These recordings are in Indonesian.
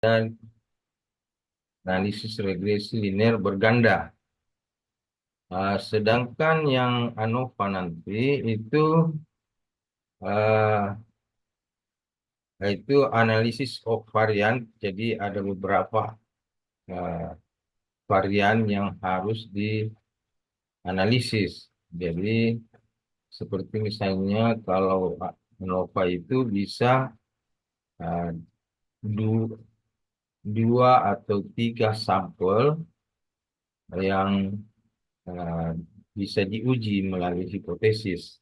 dan analisis regresi linear berganda. Sedangkan yang ANOVA nanti itu uh, itu analisis of varian. Jadi ada beberapa uh, varian yang harus dianalisis. Jadi seperti misalnya kalau ANOVA itu bisa uh, du- dua atau tiga sampel yang uh, bisa diuji melalui hipotesis.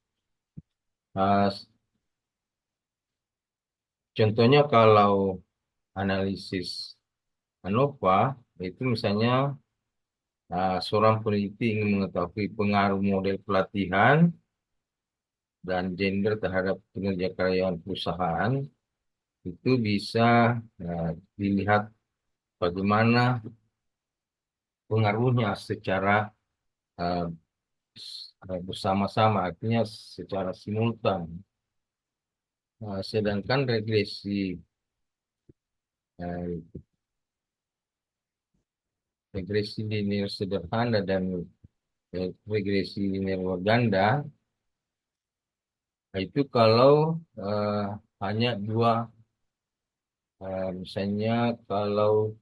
Uh, Contohnya kalau analisis ANOVA itu misalnya seorang peneliti ingin mengetahui pengaruh model pelatihan dan gender terhadap kinerja karyawan perusahaan, itu bisa uh, dilihat bagaimana pengaruhnya secara uh, bersama-sama, artinya secara simultan. Sedangkan uh, regresi linear sederhana dan regresi linear ganda itu kalau uh, hanya dua, misalnya kalau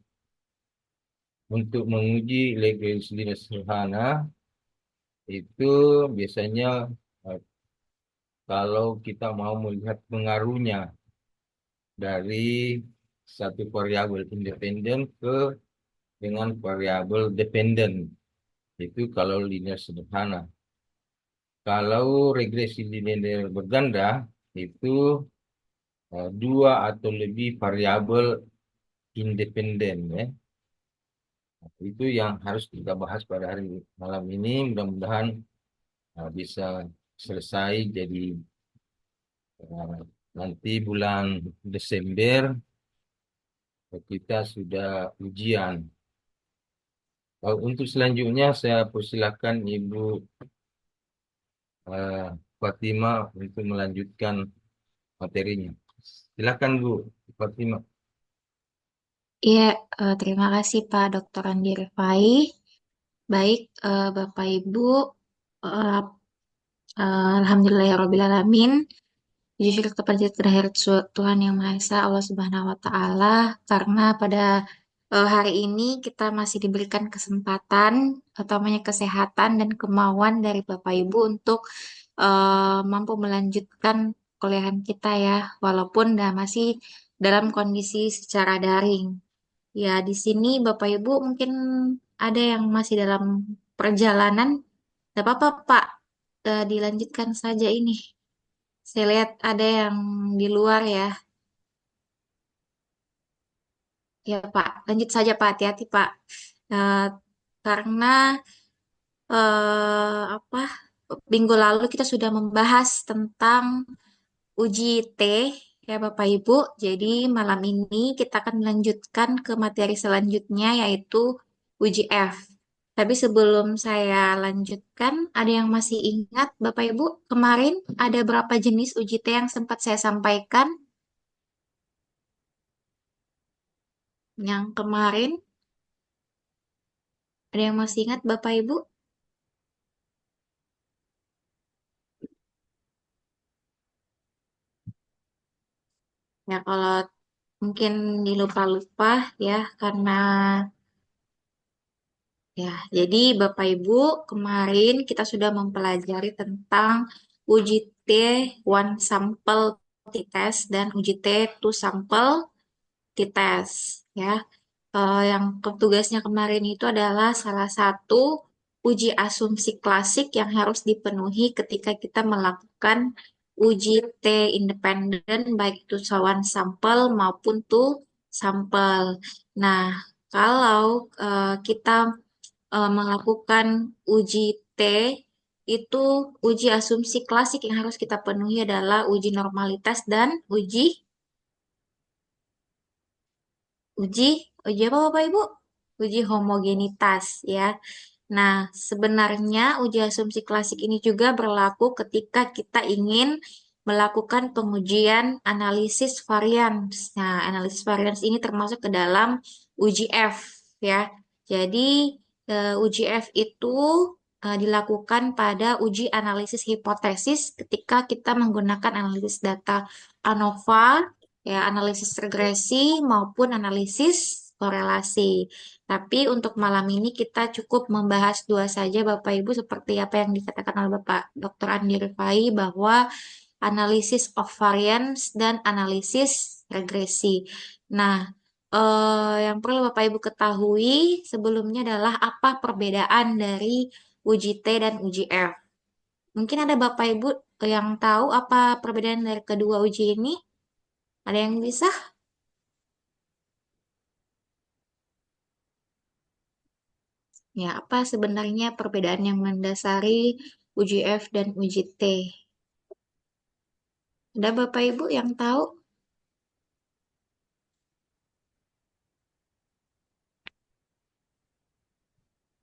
untuk menguji regresi linear sederhana itu biasanya uh, kalau kita mau melihat pengaruhnya dari satu variabel independen ke dengan variabel dependen, itu kalau linear sederhana. Kalau regresi linear berganda itu dua atau lebih variabel independen, ya. Itu yang harus kita bahas pada hari malam ini. Mudah-mudahan bisa selesai. Jadi uh, nanti bulan Desember kita sudah ujian. Untuk selanjutnya saya persilakan Ibu uh, Fatima untuk melanjutkan materinya. Silakan Bu Fatima. Iya, terima kasih Pak Dr. Andi Rifai. Baik, Bapak Ibu, eh, Alhamdulillahirrahmanirrahim. Puji syukur kepada terakhir Tuhan Yang Maha Esa, Allah Subhanahu Wa Taala, karena pada hari ini kita masih diberikan kesempatan, utamanya kesehatan dan kemauan dari Bapak Ibu untuk mampu melanjutkan kuliahan kita ya, walaupun masih dalam kondisi secara daring. Ya, di sini Bapak Ibu mungkin ada yang masih dalam perjalanan. Tidak apa-apa, Pak. Dilanjutkan saja ini. Saya lihat ada yang di luar ya. Ya, Pak. Lanjut saja, Pak. Hati-hati, Pak. Eh, karena apa? Minggu lalu kita sudah membahas tentang uji T ya Bapak Ibu. Jadi malam ini kita akan melanjutkan ke materi selanjutnya yaitu uji F. Tapi sebelum saya lanjutkan, ada yang masih ingat Bapak Ibu kemarin ada berapa jenis uji T yang sempat saya sampaikan? Yang kemarin ada yang masih ingat Bapak Ibu? Ya kalau mungkin dilupa-lupa ya karena ya, jadi Bapak Ibu, kemarin kita sudah mempelajari tentang uji T one sample t-test dan uji T two sample t-test ya. Yang tugasnya kemarin itu adalah salah satu uji asumsi klasik yang harus dipenuhi ketika kita melakukan uji T independen baik itu one sampel maupun two sampel. Nah, kalau kita melakukan uji T, itu uji asumsi klasik yang harus kita penuhi adalah uji normalitas dan uji uji apa Bapak Ibu? Uji homogenitas ya. Nah, sebenarnya uji asumsi klasik ini juga berlaku ketika kita ingin melakukan pengujian analisis varians. Nah, analisis varians ini termasuk ke dalam uji F ya. Jadi uji F itu dilakukan pada uji analisis hipotesis ketika kita menggunakan analisis data ANOVA, ya analisis regresi maupun analisis korelasi. Tapi untuk malam ini kita cukup membahas dua saja Bapak Ibu seperti apa yang dikatakan oleh Bapak Dr. Andi Rifai bahwa analisis of variance dan analisis regresi. Nah, yang perlu Bapak Ibu ketahui sebelumnya adalah apa perbedaan dari uji T dan uji F. Mungkin ada Bapak Ibu yang tahu apa perbedaan dari kedua uji ini? Ada yang bisa? Ya, apa sebenarnya perbedaan yang mendasari uji F dan uji T? Ada Bapak Ibu yang tahu?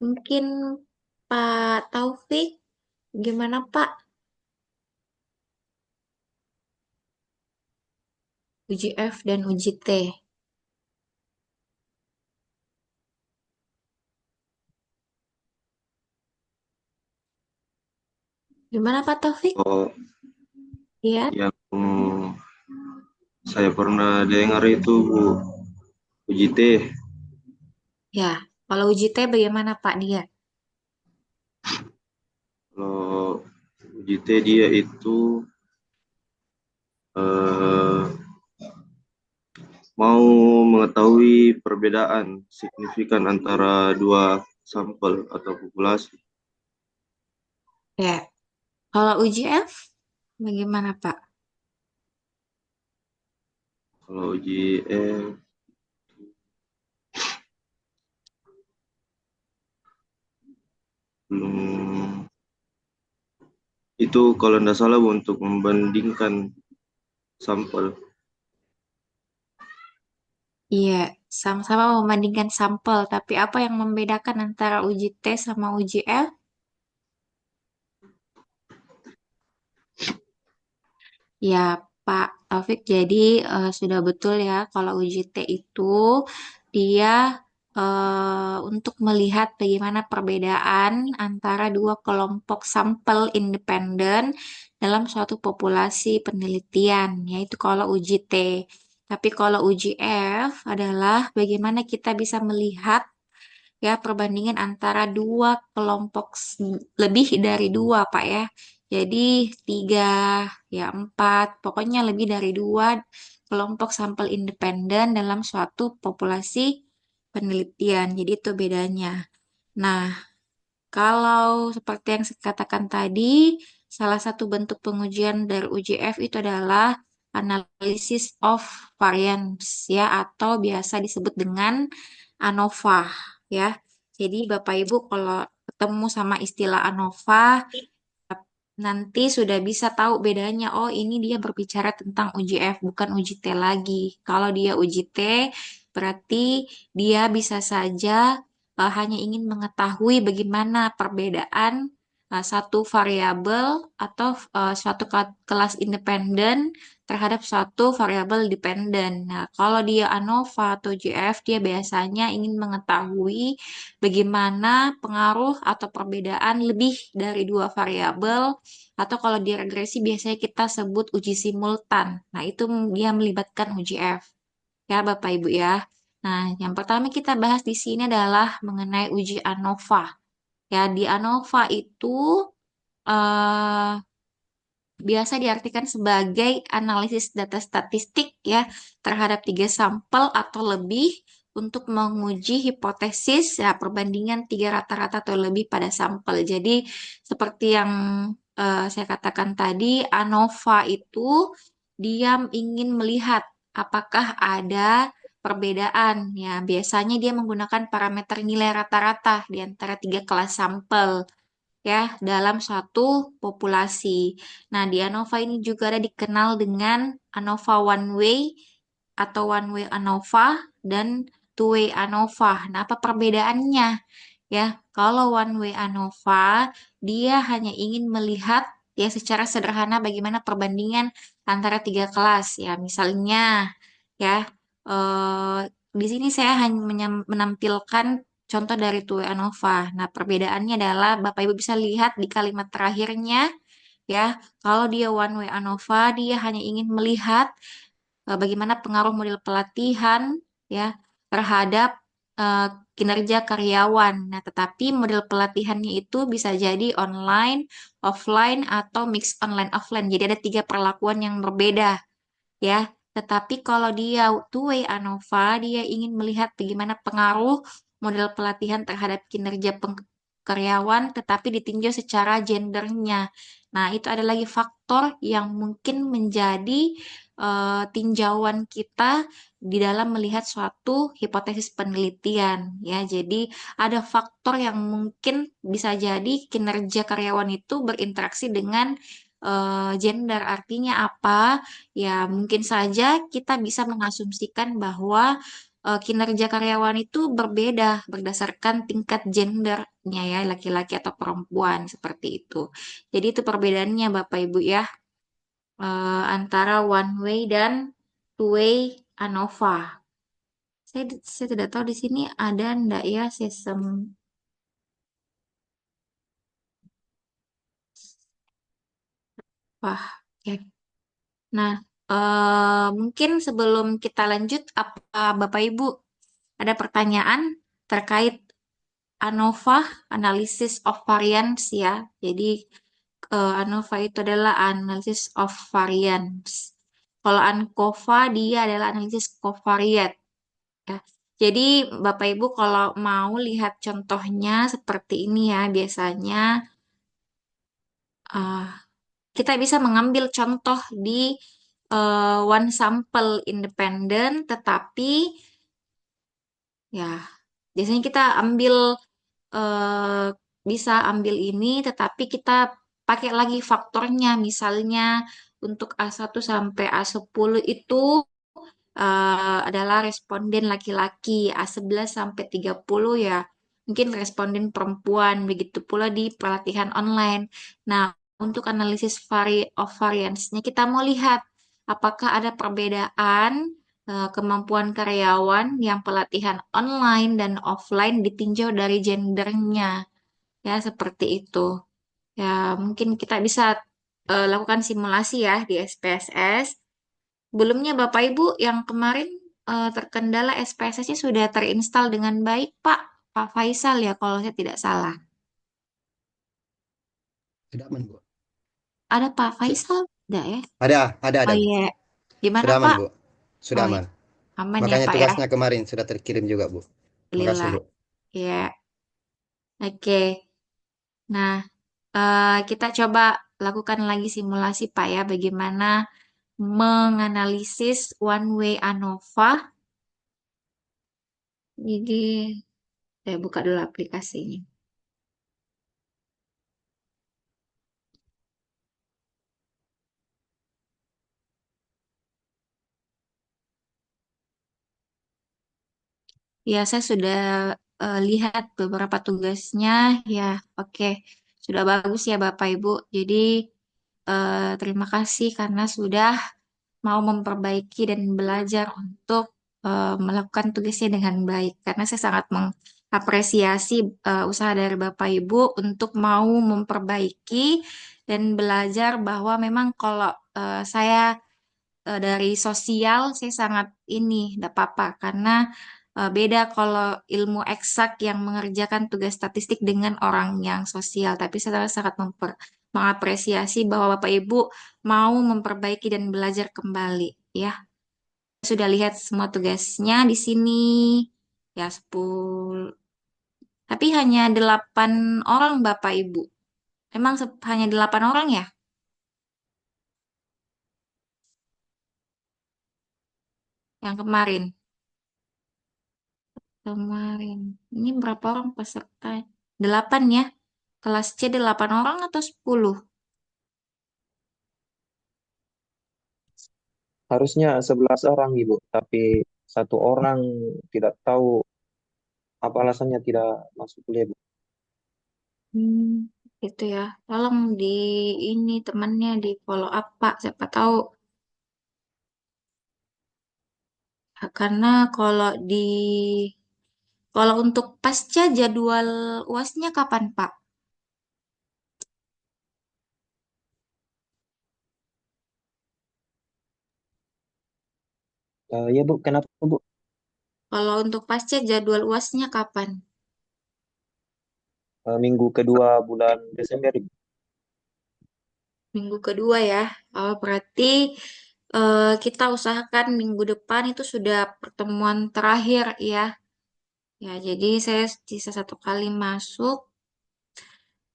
Mungkin Pak Taufik, gimana Pak? Uji F dan uji T. Gimana Pak Taufik? Oh, Ya, yang saya pernah dengar itu Bu, uji T. ya. Kalau uji T bagaimana Pak dia? Kalau uji T dia itu eh, mau mengetahui perbedaan signifikan antara dua sampel atau populasi. Ya. Kalau uji F bagaimana Pak? Kalau uji belum itu kalau tidak salah Bu, untuk membandingkan sampel. Iya, sama-sama membandingkan sampel, tapi apa yang membedakan antara uji T sama uji F? Ya, Pak Taufik, jadi sudah betul ya kalau uji T itu dia untuk melihat bagaimana perbedaan antara dua kelompok sampel independen dalam suatu populasi penelitian, yaitu kalau uji T. Tapi kalau uji F adalah bagaimana kita bisa melihat ya perbandingan antara dua kelompok lebih dari dua Pak ya. Jadi tiga, ya empat, pokoknya lebih dari dua kelompok sampel independen dalam suatu populasi penelitian. Jadi itu bedanya. Nah, kalau seperti yang saya katakan tadi, salah satu bentuk pengujian dari UJF itu adalah analysis of variance ya atau biasa disebut dengan ANOVA ya. Jadi Bapak Ibu kalau ketemu sama istilah ANOVA nanti sudah bisa tahu bedanya. Oh, ini dia berbicara tentang uji F, bukan uji T lagi. Kalau dia uji T, berarti dia bisa saja hanya ingin mengetahui bagaimana perbedaan satu variabel atau suatu kelas independen terhadap suatu variabel dependen. Nah, kalau dia ANOVA atau GF, dia biasanya ingin mengetahui bagaimana pengaruh atau perbedaan lebih dari dua variabel atau kalau di regresi biasanya kita sebut uji simultan. Nah, itu dia melibatkan uji F. Ya, Bapak Ibu ya. Nah, yang pertama kita bahas di sini adalah mengenai uji ANOVA. Ya, di ANOVA itu eh, biasa diartikan sebagai analisis data statistik ya terhadap tiga sampel atau lebih untuk menguji hipotesis ya perbandingan tiga rata-rata atau lebih pada sampel. Jadi seperti yang saya katakan tadi, ANOVA itu dia ingin melihat apakah ada perbedaan ya. Biasanya dia menggunakan parameter nilai rata-rata di antara tiga kelas sampel ya dalam suatu populasi. Nah, di ANOVA ini juga ada dikenal dengan ANOVA one way atau one way ANOVA dan two way ANOVA. Nah, apa perbedaannya? Ya, kalau one way ANOVA dia hanya ingin melihat ya secara sederhana bagaimana perbandingan antara tiga kelas ya. Misalnya ya di sini saya hanya menampilkan contoh dari TUI Anova. Nah, perbedaannya adalah Bapak Ibu bisa lihat di kalimat terakhirnya ya. Kalau dia one way ANOVA, dia hanya ingin melihat bagaimana pengaruh model pelatihan ya terhadap eh, kinerja karyawan. Nah, tetapi model pelatihannya itu bisa jadi online, offline, atau mix online offline. Jadi ada tiga perlakuan yang berbeda ya. Tetapi kalau dia two-way ANOVA, dia ingin melihat bagaimana pengaruh model pelatihan terhadap kinerja karyawan, tetapi ditinjau secara gendernya. Nah, itu ada lagi faktor yang mungkin menjadi tinjauan kita di dalam melihat suatu hipotesis penelitian ya. Jadi ada faktor yang mungkin bisa jadi kinerja karyawan itu berinteraksi dengan gender. Artinya apa? Ya, mungkin saja kita bisa mengasumsikan bahwa kinerja karyawan itu berbeda berdasarkan tingkat gendernya ya, laki-laki atau perempuan seperti itu. Jadi itu perbedaannya Bapak Ibu ya, antara one way dan two way ANOVA. Saya tidak tahu di sini ada enggak ya sistem. Wah, ya. Nah, mungkin sebelum kita lanjut, apa Bapak Ibu ada pertanyaan terkait ANOVA, Analysis of Variance ya. Jadi ANOVA itu adalah Analysis of Variance. Kalau ANCOVA dia adalah analisis covariate ya. Jadi Bapak Ibu kalau mau lihat contohnya seperti ini ya, biasanya eh, kita bisa mengambil contoh di one sample independent, tetapi ya biasanya kita ambil eh, bisa ambil ini, tetapi kita pakai lagi faktornya. Misalnya untuk A1 sampai A10 itu adalah responden laki-laki, A11 sampai 30 ya mungkin responden perempuan, begitu pula di pelatihan online. Nah, untuk analisis of variance-nya kita mau lihat apakah ada perbedaan kemampuan karyawan yang pelatihan online dan offline ditinjau dari gendernya. Ya, seperti itu. Ya, mungkin kita bisa lakukan simulasi ya di SPSS. Belumnya Bapak Ibu yang kemarin terkendala SPSS-nya sudah terinstall dengan baik, Pak. Pak Faisal ya, kalau saya tidak salah. Sudah aman, Bu. Ada Pak Su- Faisal? Tidak ya? ada, Oh Bu. iya. Gimana, Sudah aman, Pak? Bu. Sudah Oh ya, aman. aman ya, Makanya Pak ya. tugasnya kemarin sudah terkirim juga, Bu. Makasih, Alhamdulillah. Bu. Ya, oke. Nah, kita coba lakukan lagi simulasi, Pak ya. Bagaimana menganalisis one way ANOVA. Jadi, saya buka dulu aplikasinya. Ya, saya sudah lihat beberapa tugasnya. Ya, oke. Sudah bagus ya Bapak Ibu. Jadi, terima kasih karena sudah mau memperbaiki dan belajar untuk melakukan tugasnya dengan baik. Karena saya sangat mengapresiasi usaha dari Bapak Ibu untuk mau memperbaiki dan belajar bahwa memang kalau saya dari sosial saya sangat ini tidak apa-apa karena beda kalau ilmu eksak yang mengerjakan tugas statistik dengan orang yang sosial. Tapi saya sangat mengapresiasi bahwa Bapak Ibu mau memperbaiki dan belajar kembali ya. Sudah lihat semua tugasnya di sini ya 10. Tapi hanya 8 orang Bapak Ibu. Emang hanya 8 orang ya? Yang kemarin. Kemarin. Ini berapa orang peserta? 8 ya. Kelas C 8 orang atau 10? Harusnya 11 orang, Ibu, tapi satu orang tidak tahu apa alasannya tidak masuk kuliah, Bu. Hmm. Itu ya. Tolong di ini temannya di follow up Pak. Siapa tahu. Karena kalau untuk pasca jadwal UASnya kapan Pak? Ya Bu, kenapa Bu? Kalau untuk pasca jadwal UASnya kapan? Minggu kedua bulan Desember Ibu. Minggu kedua ya. Berarti kita usahakan minggu depan itu sudah pertemuan terakhir ya. Ya, jadi saya sisa satu kali masuk,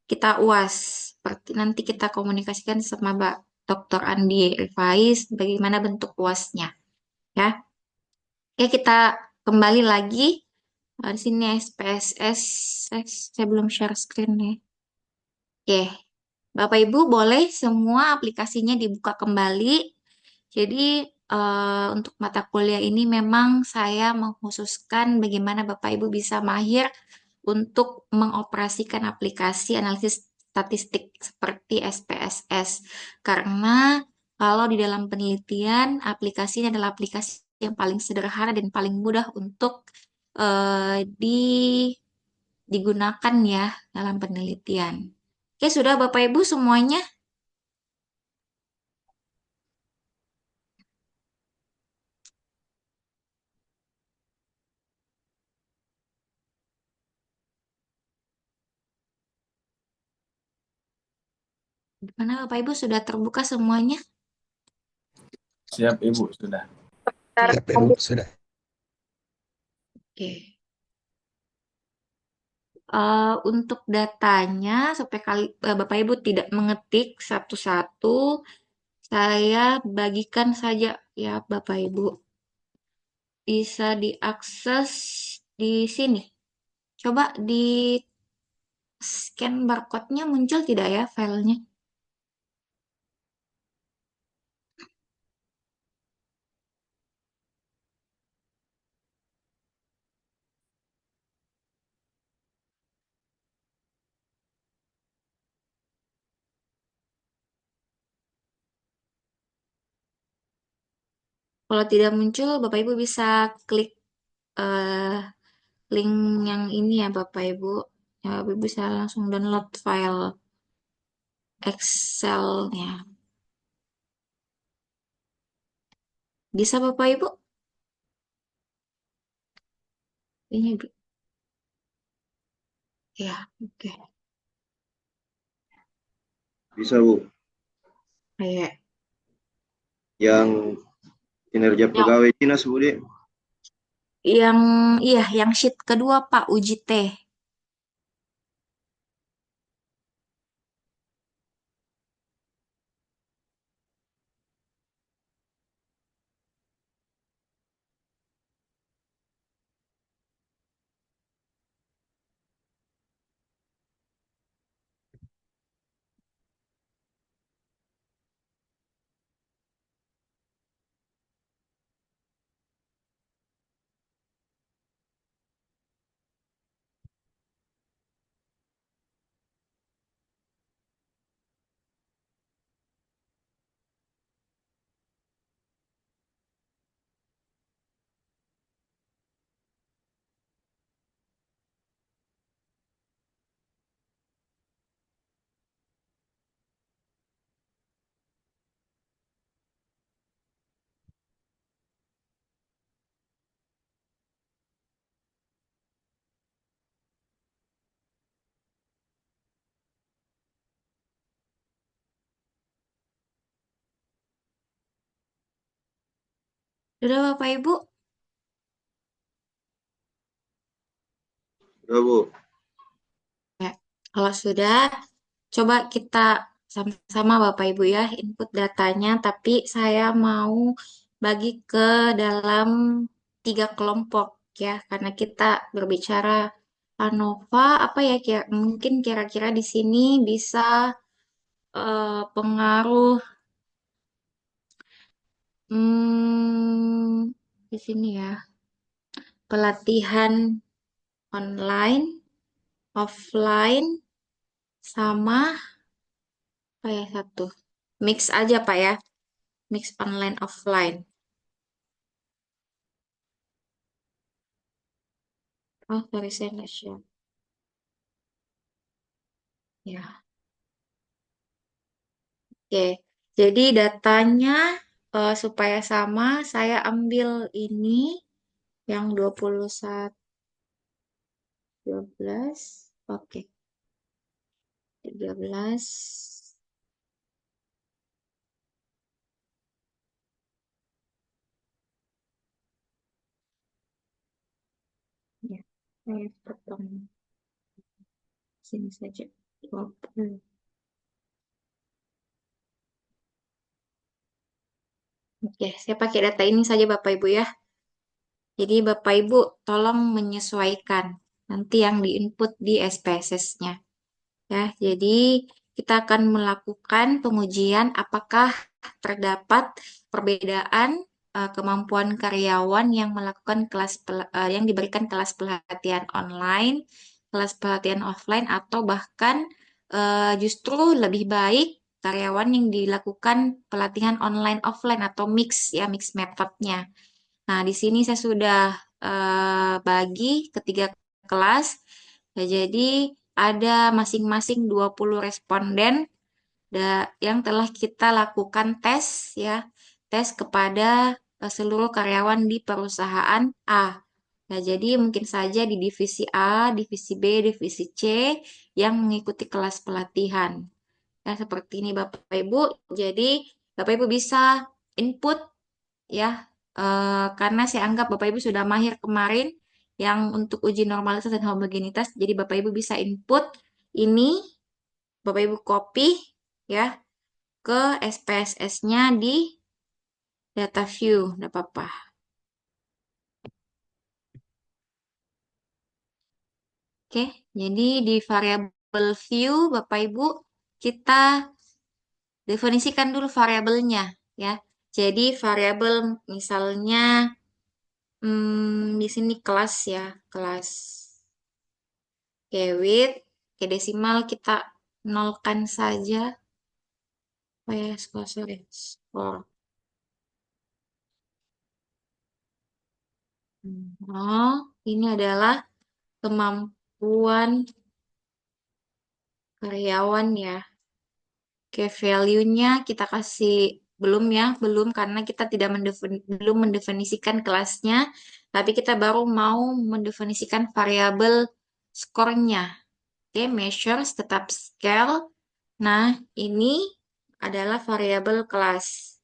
kita UAS. Seperti nanti kita komunikasikan sama Mbak Dr. Andi Rifais bagaimana bentuk UASnya. Ya, oke kita kembali lagi. Di sini SPSS, saya belum share screen nih. Oke, Bapak Ibu boleh semua aplikasinya dibuka kembali. Jadi untuk mata kuliah ini memang saya mengkhususkan bagaimana Bapak Ibu bisa mahir untuk mengoperasikan aplikasi analisis statistik seperti SPSS. Karena kalau di dalam penelitian, aplikasi ini adalah aplikasi yang paling sederhana dan paling mudah untuk digunakan ya dalam penelitian. Oke, sudah Bapak Ibu semuanya? Gimana Bapak Ibu sudah terbuka semuanya? Siap Ibu, sudah. Siap ya Bu, sudah. Oke. Untuk datanya, supaya Bapak Ibu tidak mengetik satu-satu, saya bagikan saja ya Bapak Ibu. Bisa diakses di sini. Coba di scan barcode-nya muncul tidak ya filenya? Kalau tidak muncul, Bapak Ibu bisa klik eh, link yang ini ya Bapak Ibu. Ya, Bapak Ibu bisa langsung download file Excel-nya. Bisa Bapak Ibu? Ini ya, oke. Bisa Bu, Kayak yang kinerja yang pegawai dinas Bu Dek. yang iya, yang sheet kedua Pak uji T. Sudah Bapak Ibu? Udah Bu, Ya. Kalau sudah, coba kita sama-sama Bapak Ibu ya input datanya, tapi saya mau bagi ke dalam 3 kelompok ya, karena kita berbicara ANOVA, apa ya mungkin kira-kira di sini bisa pengaruh di sini ya, pelatihan online, offline, sama apa ya satu? Mix aja Pak ya. Mix online offline. Oh, sorry saya nggak share. Ya. Oke. Jadi datanya supaya sama, saya ambil ini yang 21, 12. Oke. 13. Ya. Saya potong sini saja. 20. Oke, saya pakai data ini saja Bapak Ibu ya. Jadi Bapak Ibu tolong menyesuaikan nanti yang diinput di SPSS-nya. Ya, jadi kita akan melakukan pengujian apakah terdapat perbedaan kemampuan karyawan yang melakukan yang diberikan kelas pelatihan online, kelas pelatihan offline, atau bahkan justru lebih baik karyawan yang dilakukan pelatihan online offline atau mix ya, mix methodnya. Nah, di sini saya sudah bagi ketiga kelas. Ya, jadi ada masing-masing 20 responden yang telah kita lakukan tes ya, tes kepada seluruh karyawan di perusahaan A. Nah, jadi mungkin saja di divisi A, divisi B, divisi C yang mengikuti kelas pelatihan. Ya, seperti ini Bapak Ibu. Jadi Bapak Ibu bisa input ya, karena saya anggap Bapak Ibu sudah mahir kemarin yang untuk uji normalitas dan homogenitas. Jadi Bapak Ibu bisa input ini, Bapak Ibu copy ya ke SPSS-nya di data view, tidak apa-apa. Oke, jadi di variabel view Bapak Ibu kita definisikan dulu variabelnya ya. Jadi variabel misalnya di sini kelas ya, kelas. Oke, width, oke desimal kita nolkan saja. Oh ya, sorry, skor. Oh, ini adalah kemampuan karyawan ya. Oke, value-nya kita kasih belum ya, belum karena kita tidak belum mendefinisikan kelasnya, tapi kita baru mau mendefinisikan variabel skornya. Oke, measures tetap scale. Nah, ini adalah variabel kelas.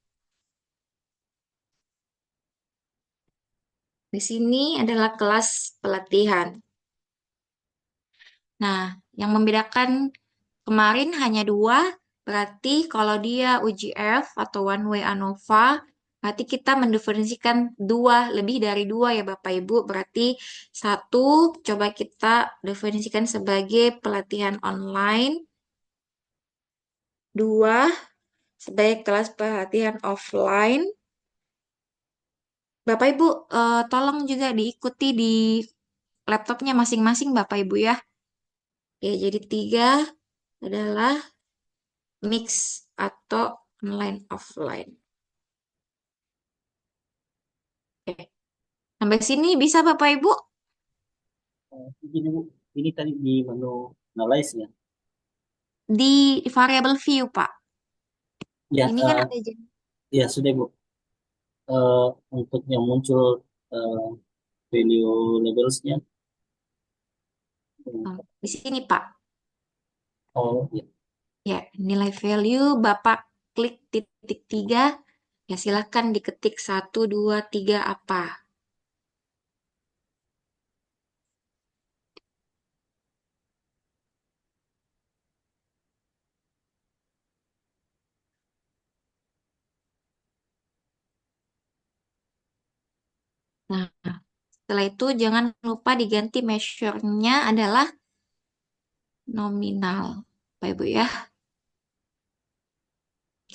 Di sini adalah kelas pelatihan. Nah, yang membedakan kemarin hanya dua, berarti kalau dia UGF atau one way ANOVA, berarti kita mendefinisikan dua, lebih dari dua ya Bapak Ibu. Berarti satu, coba kita definisikan sebagai pelatihan online. Dua, sebagai kelas pelatihan offline. Bapak Ibu, tolong juga diikuti di laptopnya masing-masing Bapak Ibu ya. Ya, jadi tiga adalah mix atau online offline. Oke. Sampai sini bisa Bapak Ibu? Ini Bu, ini tadi di menu analyze ya. Di variable view, Pak. Ya, Ini kan ada ya sudah Bu. Eh, untuk yang muncul eh, value labelsnya. di sini, Pak. Oh ya, Ya, nilai value Bapak klik titik tiga. Ya, silahkan diketik 1, 2, 3 apa. Nah, setelah itu jangan lupa diganti measure-nya adalah nominal. Bapak Ibu ya.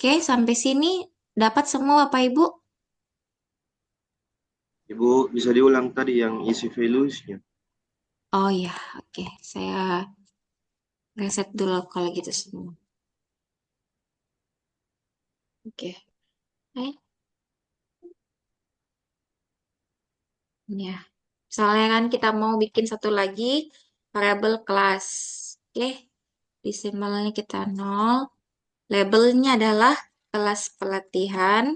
Oke, sampai sini dapat semua Bapak Ibu? Ibu bisa diulang tadi yang isi values-nya. Oh ya, oke. Saya Reset dulu kalau gitu semua. Oke. Eh, ya. Misalnya kan kita mau bikin satu lagi variabel kelas. Oke. Decimalnya kita 0. Labelnya adalah kelas pelatihan.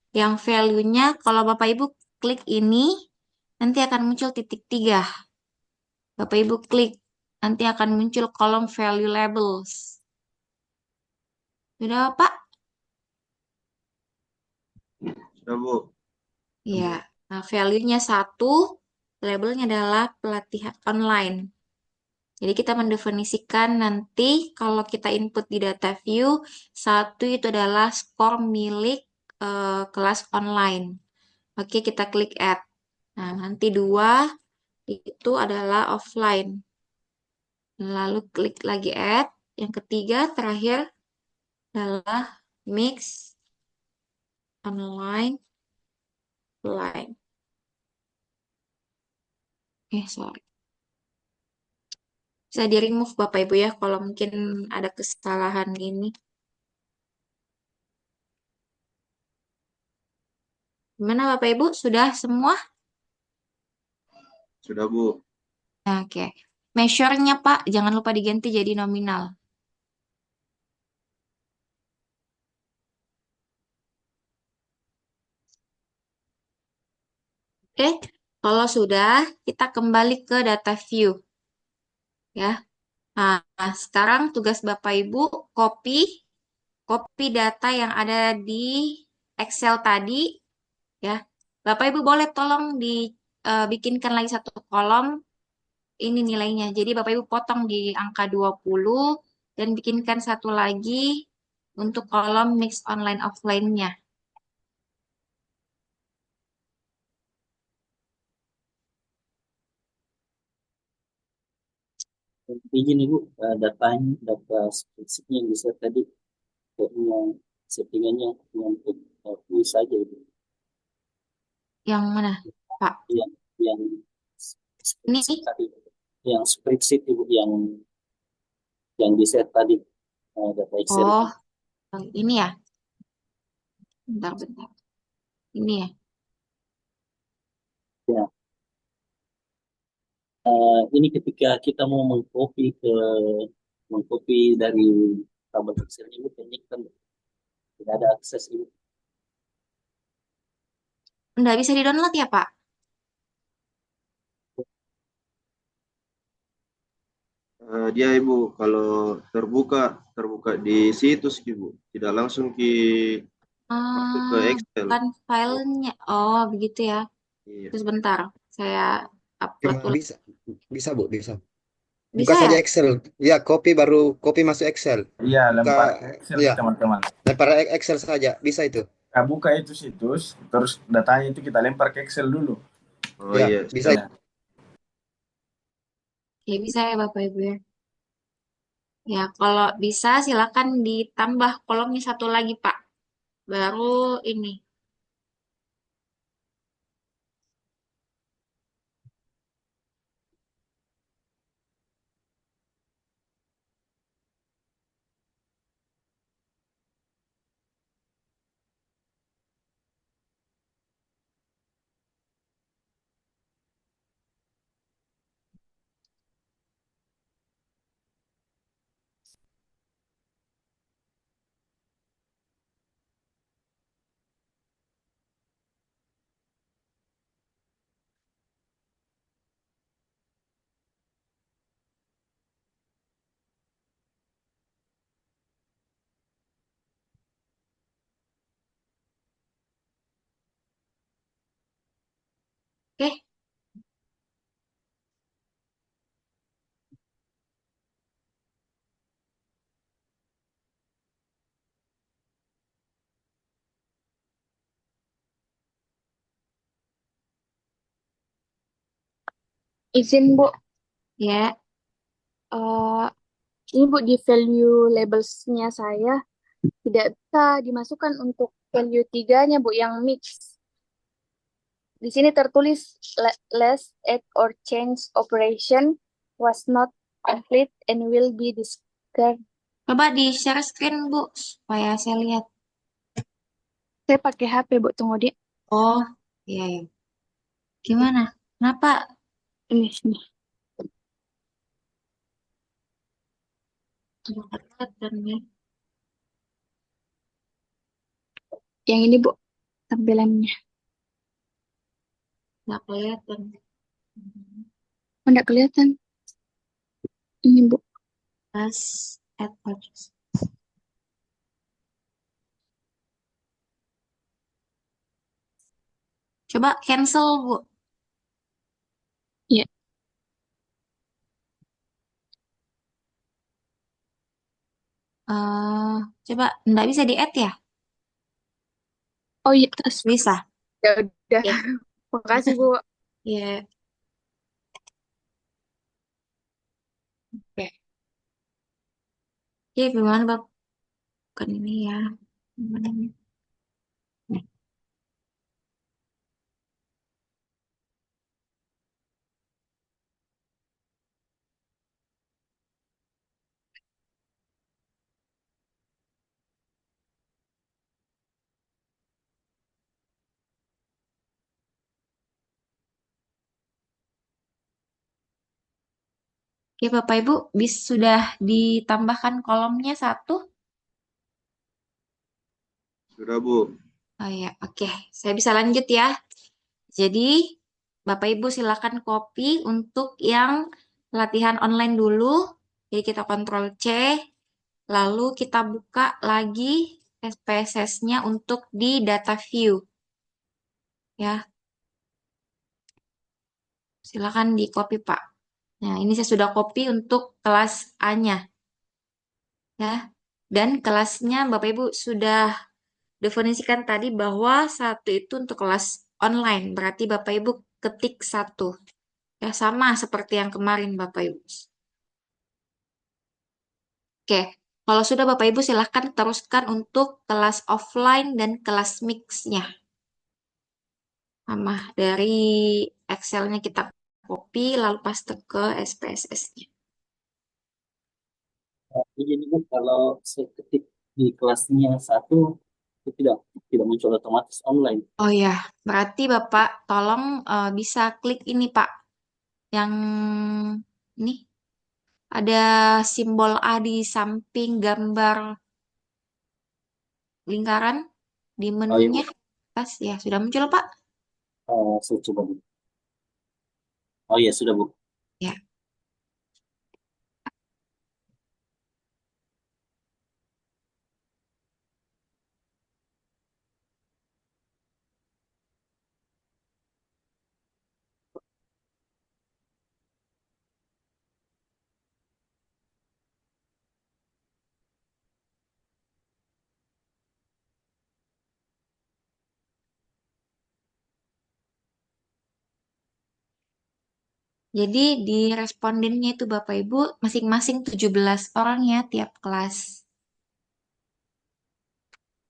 Yang value-nya kalau Bapak Ibu klik ini, nanti akan muncul titik 3. Bapak Ibu klik, nanti akan muncul kolom value labels. Sudah Pak? Sudah, Bu. Ya. Nah, value-nya 1, labelnya adalah pelatihan online. Jadi kita mendefinisikan nanti kalau kita input di data view, 1 itu adalah skor milik kelas online. Oke, kita klik add. Nah, nanti 2 itu adalah offline. Lalu klik lagi add. Yang ketiga, terakhir adalah mix online line. Sorry. Bisa di remove Bapak Ibu ya kalau mungkin ada kesalahan gini. Gimana Bapak Ibu? Sudah semua? Sudah, Bu. Nah, oke. Measure-nya Pak, jangan lupa diganti jadi nominal. Oke, kalau sudah, kita kembali ke data view. Ya. Nah, sekarang tugas Bapak Ibu copy data yang ada di Excel tadi. Ya, Bapak Ibu boleh tolong dibikinkan lagi satu kolom ini nilainya. Jadi Bapak Ibu potong di angka 20 dan bikinkan satu lagi untuk kolom mix online offline-nya. Jadi gini Bu, data spreadsheet yang bisa tadi, yang settingannya untuk view saja itu. Yang mana, Pak? Yang Ini? spreadsheet tadi, yang spreadsheet Ibu, yang di set tadi, data Excel. Oh, yang ini ya? Bentar. Ini ya? Ya, ini ketika kita mau mengcopy dari tabel Excel ini, kayaknya kita tidak ada akses ini. Nggak bisa di-download ya, Pak? Dia, Ibu, kalau terbuka di situs, Ibu, tidak langsung masuk ke Excel. Bukan filenya. Oh, begitu ya. Iya. Terus bentar, saya upload Cuma ulang. bisa Bu, bisa. Buka Bisa saja ya? Excel. Ya, copy masuk Excel. Iya, Buka, lempar ke Excel ya, teman-teman. lempar Excel saja. Bisa itu. Kita buka itu situs, terus datanya itu kita lempar ke Excel dulu. Oh Ya, iya, bisa siap. itu. Ya, bisa ya, Bapak Ibu ya. Ya, kalau bisa silakan ditambah kolomnya satu lagi, Pak. Baru ini. Oke, Izin Bu, ya. eh, ini Bu di value labels-nya saya tidak bisa dimasukkan untuk value 3-nya Bu yang mix. Di sini tertulis less add or change operation was not complete and will be discarded. Coba di share screen, Bu, supaya saya lihat. Saya pakai HP, Bu. Tunggu di Oh, iya, iya. Gimana? Kenapa? ini. Nggak kelihatan ya? Yang ini, Bu, tampilannya. Nggak kelihatan. Oh, nggak kelihatan. Ini, Bu. Plus add purchase. Coba cancel, Bu. Iya. Coba nggak bisa di-add ya? Oh iya, terus. Bisa. Ya udah. Ya. Makasih, Bu. Ya. Oke. Oke, gimana, Bang? Bukan ini ya. Gimana ini? Nih. Oke, Bapak Ibu, sudah ditambahkan kolomnya satu. Sudah, Bu. Oh ya, oke. Saya bisa lanjut ya. Jadi, Bapak Ibu silakan copy untuk yang latihan online dulu. Jadi kita Ctrl C, lalu kita buka lagi SPSS-nya untuk di data view. Ya, silakan di copy, Pak. Nah, ini saya sudah copy untuk kelas A-nya. Ya, dan kelasnya Bapak Ibu sudah definisikan tadi bahwa satu itu untuk kelas online. Berarti Bapak Ibu ketik satu. Ya, sama seperti yang kemarin Bapak Ibu. Oke, kalau sudah Bapak Ibu silahkan teruskan untuk kelas offline dan kelas mix-nya. Sama dari Excel-nya kita copy lalu paste ke SPSS-nya. Jadi Bu, kalau saya ketik di kelasnya satu, itu tidak tidak muncul otomatis online. Oh ya, berarti Bapak tolong bisa klik ini Pak. Yang ini ada simbol A di samping gambar lingkaran di Oh iya Bu, menunya. Pas ya, sudah muncul Pak? saya coba Bu. Oh iya sudah Bu. Ya. Jadi di respondennya itu Bapak Ibu masing-masing 17 orang ya tiap kelas.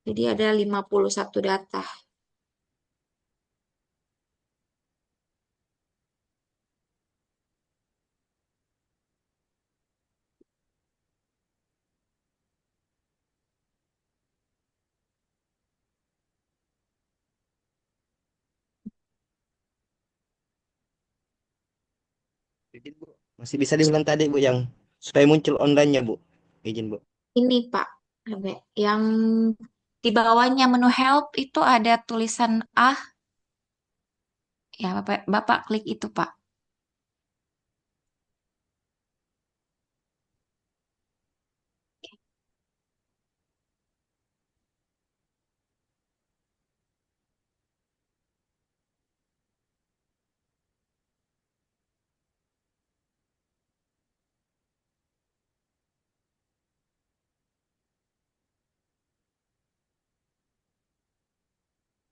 Jadi ada 51 data. Izin, Bu. Masih bisa diulang tadi, Bu, yang supaya muncul online-nya, Bu. Izin, Bu. Ini Pak, ada yang di bawahnya menu help itu ada tulisan A. Ya Bapak klik itu Pak.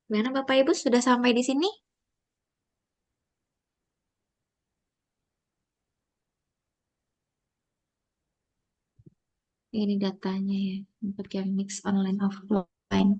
Gimana Bapak Ibu sudah sampai di sini? Ini datanya ya untuk yang mix online offline.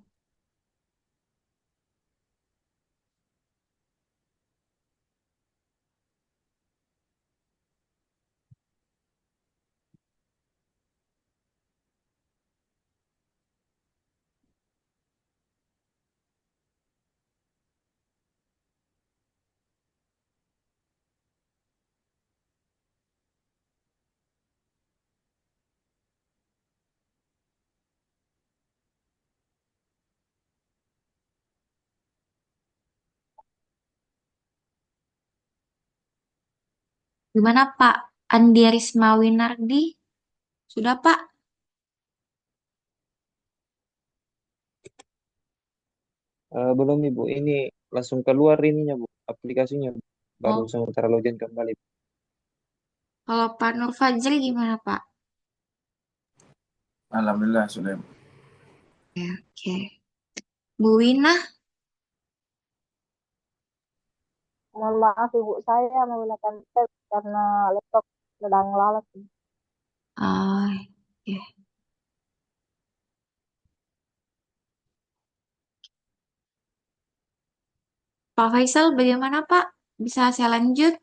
Gimana Pak? Andi Risma Winardi? Sudah Pak? Belum Ibu, ini langsung keluar ininya Bu, aplikasinya Bu. Baru Oh, sementara login kembali. kalau Pak Nur Fajri gimana Pak? Alhamdulillah sudah. Oke. Bu Wina? Mohon maaf Ibu, saya menggunakan tab karena laptop sedang lalat. Oh, ya. Pak Faisal bagaimana Pak? Bisa saya lanjut?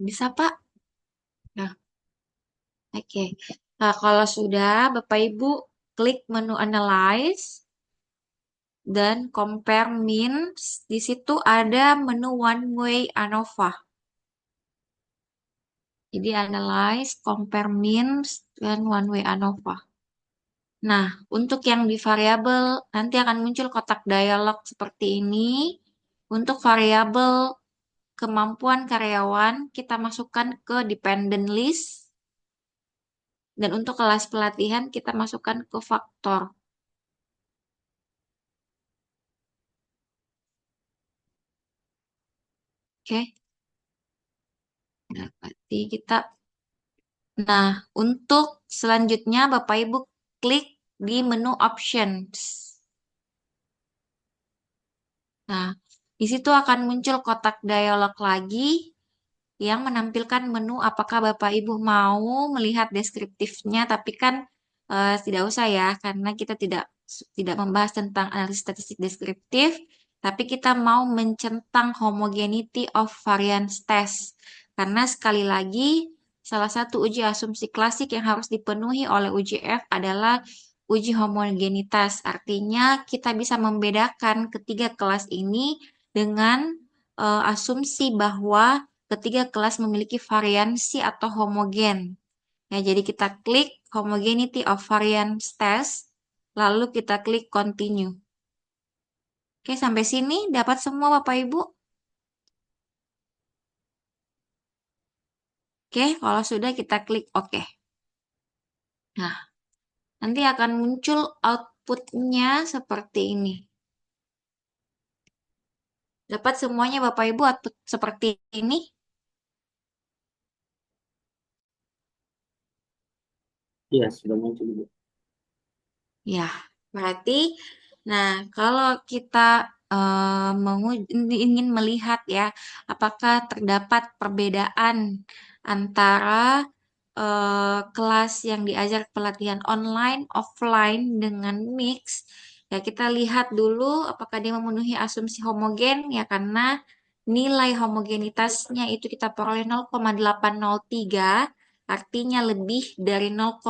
Bisa Pak? Nah, oke. Nah, kalau sudah, Bapak Ibu klik menu Analyze dan Compare Means. Di situ ada menu One Way ANOVA. Jadi Analyze, Compare Means, dan One Way ANOVA. Nah, untuk yang di variabel, nanti akan muncul kotak dialog seperti ini. Untuk variabel kemampuan karyawan, kita masukkan ke dependent list. Dan untuk kelas pelatihan, kita masukkan ke faktor. Oke. Nah, berarti kita... Nah, untuk selanjutnya, Bapak Ibu klik di menu Options. Nah, di situ akan muncul kotak dialog lagi yang menampilkan menu apakah Bapak Ibu mau melihat deskriptifnya, tapi kan tidak usah ya, karena kita tidak membahas tentang analisis statistik deskriptif, tapi kita mau mencentang homogeneity of variance test. Karena sekali lagi, salah satu uji asumsi klasik yang harus dipenuhi oleh UJF adalah uji homogenitas. Artinya kita bisa membedakan ketiga kelas ini dengan asumsi bahwa ketiga kelas memiliki variansi atau homogen. Ya, jadi kita klik homogeneity of variance test, lalu kita klik continue. Oke, sampai sini dapat semua Bapak Ibu? Oke, kalau sudah kita klik OK. Nah, nanti akan muncul outputnya seperti ini. Dapat semuanya Bapak Ibu output seperti ini? Iya, sudah muncul Ibu. Ya, berarti, nah kalau kita ingin melihat ya, apakah terdapat perbedaan antara kelas yang diajar pelatihan online, offline dengan mix, ya kita lihat dulu apakah dia memenuhi asumsi homogen, ya karena nilai homogenitasnya itu kita peroleh 0,803, artinya lebih dari 0,05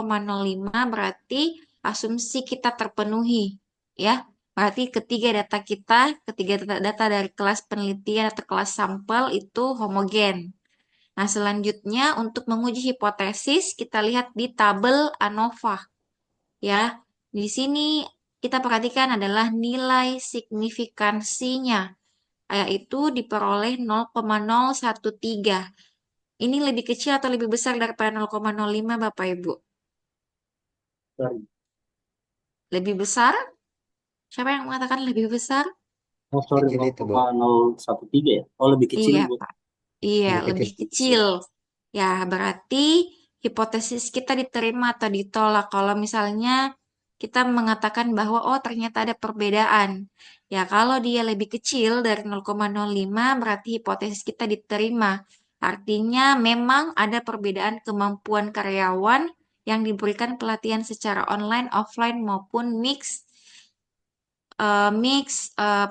berarti asumsi kita terpenuhi, ya. Berarti ketiga data dari kelas penelitian atau kelas sampel itu homogen. Nah, selanjutnya untuk menguji hipotesis kita lihat di tabel ANOVA, ya. Di sini kita perhatikan adalah nilai signifikansinya, yaitu diperoleh 0,013. Ini lebih kecil atau lebih besar daripada 0,05 Bapak Ibu? Sorry. Lebih besar? Siapa yang mengatakan lebih besar? Oh, sorry, Kecil itu, Bu. 0,013 ya? Oh, lebih kecil, Iya, Bu. Pak. Iya, Lebih lebih kecil. kecil. Ya, berarti hipotesis kita diterima atau ditolak. Kalau misalnya kita mengatakan bahwa, oh ternyata ada perbedaan. Ya, kalau dia lebih kecil dari 0,05, berarti hipotesis kita diterima. Artinya memang ada perbedaan kemampuan karyawan yang diberikan pelatihan secara online, offline, maupun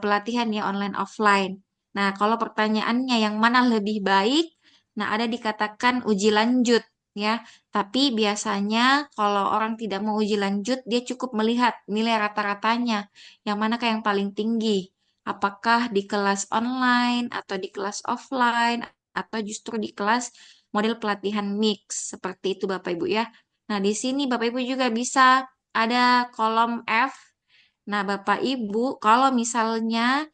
pelatihan ya online offline. Nah, kalau pertanyaannya yang mana lebih baik, nah ada dikatakan uji lanjut ya. Tapi biasanya kalau orang tidak mau uji lanjut, dia cukup melihat nilai rata-ratanya, yang manakah yang paling tinggi. Apakah di kelas online atau di kelas offline atau justru di kelas model pelatihan mix seperti itu Bapak Ibu ya. Nah, di sini Bapak Ibu juga bisa ada kolom F. Nah, Bapak Ibu, kalau misalnya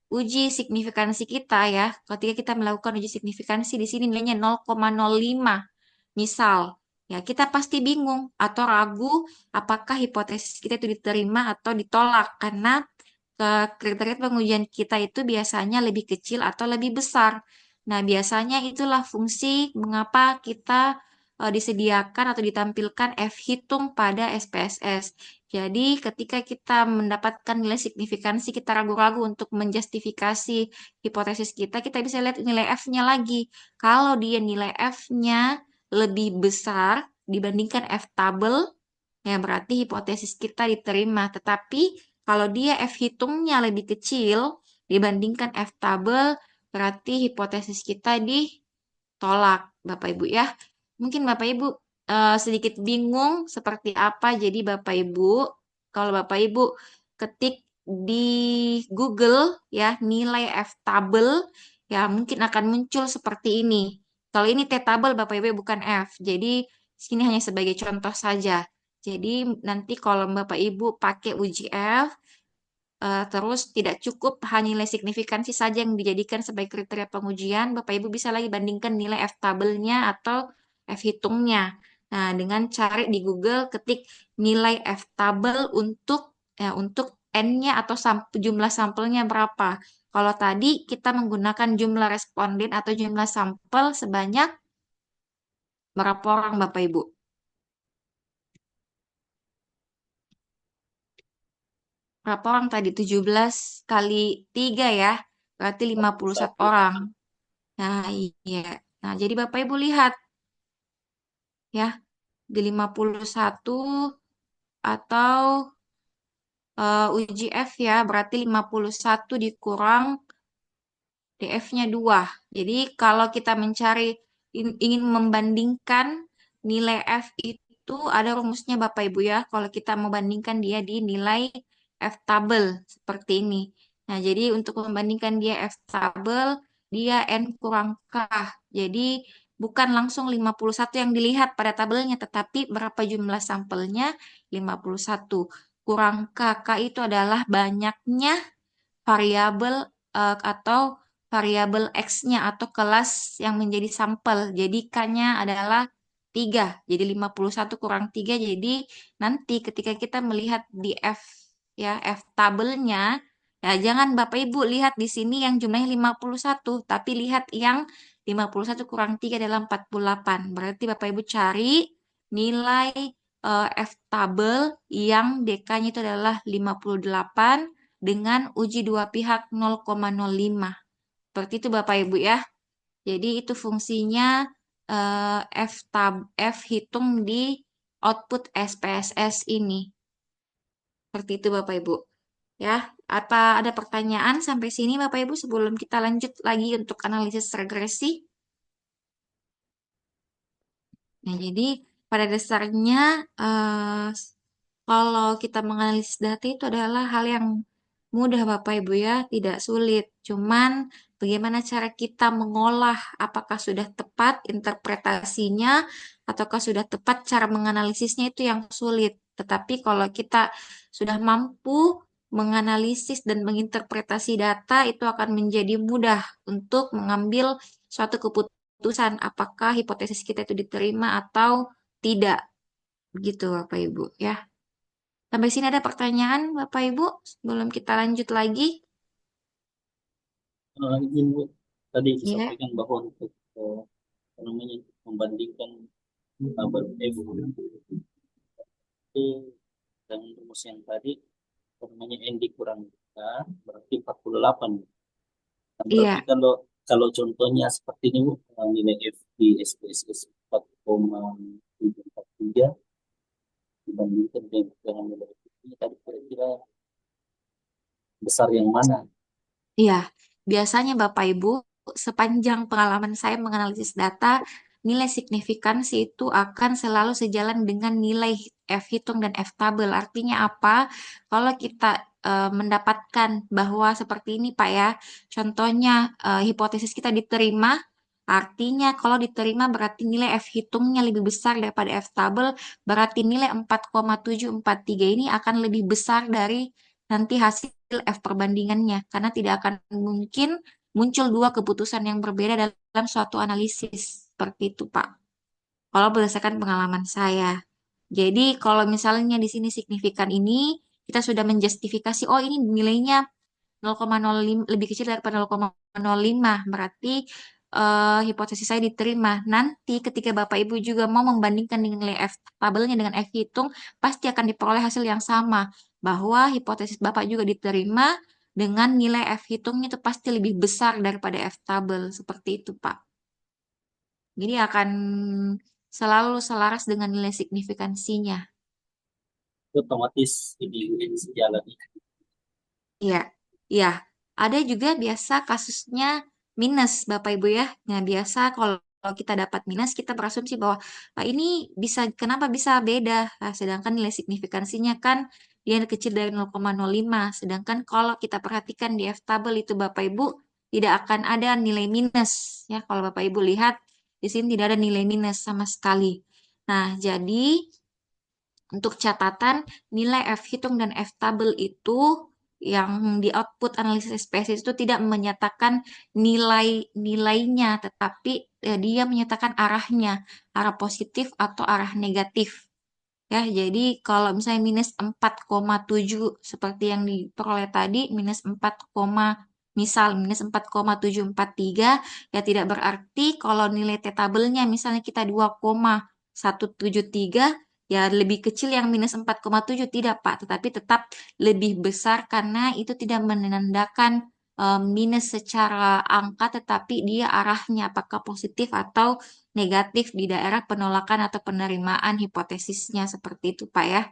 uji signifikansi kita ya, ketika kita melakukan uji signifikansi di sini nilainya 0,05. Misal, ya kita pasti bingung atau ragu apakah hipotesis kita itu diterima atau ditolak karena kriteria pengujian kita itu biasanya lebih kecil atau lebih besar. Nah, biasanya itulah fungsi mengapa kita disediakan atau ditampilkan F hitung pada SPSS. Jadi, ketika kita mendapatkan nilai signifikansi, kita ragu-ragu untuk menjustifikasi hipotesis kita bisa lihat nilai F-nya lagi. Kalau dia nilai F-nya lebih besar dibandingkan F tabel, ya berarti hipotesis kita diterima. Tetapi kalau dia F hitungnya lebih kecil dibandingkan F tabel, berarti hipotesis kita ditolak, Bapak Ibu ya. Mungkin Bapak Ibu sedikit bingung seperti apa. Jadi Bapak Ibu, kalau Bapak Ibu ketik di Google ya nilai F tabel, ya mungkin akan muncul seperti ini. Kalau ini T tabel Bapak Ibu bukan F. Jadi sini hanya sebagai contoh saja. Jadi nanti kalau Bapak Ibu pakai uji F, terus tidak cukup hanya nilai signifikansi saja yang dijadikan sebagai kriteria pengujian, Bapak Ibu bisa lagi bandingkan nilai F tabelnya atau F hitungnya. Nah, dengan cari di Google ketik nilai F tabel untuk N-nya atau jumlah sampelnya berapa. Kalau tadi kita menggunakan jumlah responden atau jumlah sampel sebanyak berapa orang Bapak Ibu? Berapa orang tadi? 17 kali 3 ya. Berarti 51 orang. Nah, iya. Nah, jadi Bapak Ibu lihat ya, di 51 atau uji F ya, berarti 51 dikurang DF-nya 2. Jadi kalau kita ingin membandingkan nilai F itu ada rumusnya Bapak Ibu ya. Kalau kita membandingkan dia di nilai F tabel seperti ini. Nah, jadi untuk membandingkan dia F tabel, dia N kurang K. Jadi bukan langsung 51 yang dilihat pada tabelnya, tetapi berapa jumlah sampelnya 51. Kurang K. K itu adalah banyaknya variabel atau variabel X-nya atau kelas yang menjadi sampel. Jadi K-nya adalah 3. Jadi 51 kurang 3. Jadi nanti ketika kita melihat di F ya F tabelnya, ya jangan Bapak Ibu lihat di sini yang jumlahnya 51, tapi lihat yang 51 kurang 3 adalah 48. Berarti Bapak Ibu cari nilai F tabel yang DK-nya itu adalah 58 dengan uji dua pihak 0,05. Seperti itu Bapak Ibu ya. Jadi itu fungsinya F hitung di output SPSS ini. Seperti itu Bapak Ibu. Ya, apa ada pertanyaan sampai sini Bapak Ibu sebelum kita lanjut lagi untuk analisis regresi? Nah, jadi pada dasarnya kalau kita menganalisis data itu adalah hal yang mudah Bapak Ibu ya, tidak sulit. Cuman bagaimana cara kita mengolah, apakah sudah tepat interpretasinya, ataukah sudah tepat cara menganalisisnya itu yang sulit. Tetapi kalau kita sudah mampu menganalisis dan menginterpretasi data, itu akan menjadi mudah untuk mengambil suatu keputusan apakah hipotesis kita itu diterima atau tidak. Begitu Bapak Ibu ya. Sampai sini ada pertanyaan Bapak Ibu sebelum kita lanjut lagi? Izin Bu, tadi Iya. disampaikan bahwa untuk apa namanya membandingkan tabel F itu dengan rumus yang tadi apa namanya N dikurang K berarti 48. Nah, berarti Iya. kalau contohnya seperti ini Bu, nilai F di SPSS 4,743 dibandingkan dengan nilai F ini tadi kira-kira besar yang mana? Iya, biasanya Bapak Ibu, sepanjang pengalaman saya menganalisis data, nilai signifikansi itu akan selalu sejalan dengan nilai F hitung dan F tabel. Artinya apa? Kalau kita mendapatkan bahwa seperti ini Pak ya, contohnya hipotesis kita diterima, Artinya kalau diterima berarti nilai F hitungnya lebih besar daripada F tabel, berarti nilai 4,743 ini akan lebih besar dari nanti hasil F perbandingannya, karena tidak akan mungkin muncul dua keputusan yang berbeda dalam suatu analisis. Seperti itu, Pak. Kalau berdasarkan pengalaman saya. Jadi kalau misalnya di sini signifikan ini, kita sudah menjustifikasi, oh ini nilainya 0,05 lebih kecil daripada 0,05, berarti hipotesis saya diterima. Nanti ketika Bapak Ibu juga mau membandingkan dengan nilai F tabelnya dengan F hitung, pasti akan diperoleh hasil yang sama, bahwa hipotesis Bapak juga diterima dengan nilai F hitungnya itu pasti lebih besar daripada F tabel. Seperti itu, Pak. Jadi akan selalu selaras dengan nilai signifikansinya. Itu otomatis ini sejalan. Iya, iya. Ada juga biasa kasusnya minus, Bapak Ibu ya. Nah, biasa kalau kita dapat minus, kita berasumsi bahwa ini bisa, kenapa bisa beda? Nah, sedangkan nilai signifikansinya kan dia kecil dari 0,05. Sedangkan kalau kita perhatikan di F tabel itu Bapak Ibu tidak akan ada nilai minus ya. Kalau Bapak Ibu lihat di sini tidak ada nilai minus sama sekali. Nah, jadi untuk catatan, nilai F hitung dan F tabel itu yang di output analisis spesies itu tidak menyatakan nilai-nilainya, tetapi dia menyatakan arahnya, arah positif atau arah negatif. Ya, jadi kalau misalnya minus 4,7 seperti yang diperoleh tadi, minus 4, misal minus 4,743, ya tidak berarti kalau nilai T tabelnya misalnya kita 2,173, ya lebih kecil yang minus 4,7, tidak Pak, tetapi tetap lebih besar karena itu tidak menandakan minus secara angka, tetapi dia arahnya apakah positif atau negatif di daerah penolakan atau penerimaan hipotesisnya, seperti itu Pak ya.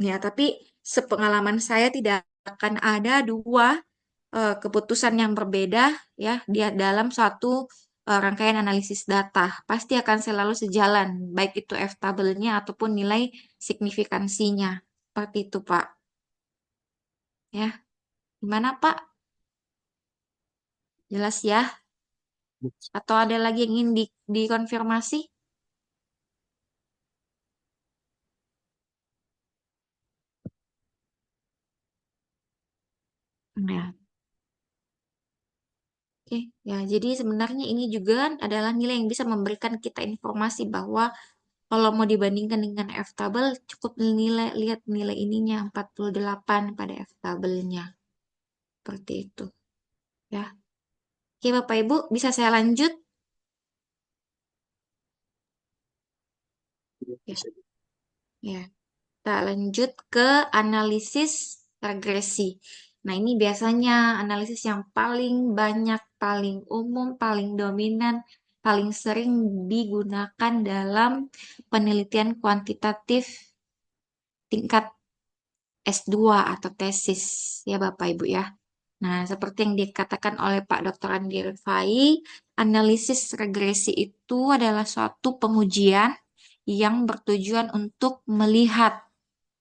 Ya, tapi sepengalaman saya tidak akan ada dua keputusan yang berbeda ya dia dalam suatu rangkaian analisis data. Pasti akan selalu sejalan, baik itu F tabelnya ataupun nilai signifikansinya. Seperti itu, Pak. Ya, gimana Pak? Jelas ya? Atau ada lagi yang ingin dikonfirmasi? Ya. Oke, ya jadi sebenarnya ini juga adalah nilai yang bisa memberikan kita informasi bahwa kalau mau dibandingkan dengan F tabel, cukup lihat nilai ininya 48 pada F tabelnya. Seperti itu. Ya. Oke, Bapak Ibu, bisa saya lanjut? Ya. Ya. Kita lanjut ke analisis regresi. Nah, ini biasanya analisis yang paling banyak, paling umum, paling dominan, paling sering digunakan dalam penelitian kuantitatif tingkat S2 atau tesis, ya Bapak Ibu ya. Nah, seperti yang dikatakan oleh Pak Dr. Andi Rifai, analisis regresi itu adalah suatu pengujian yang bertujuan untuk melihat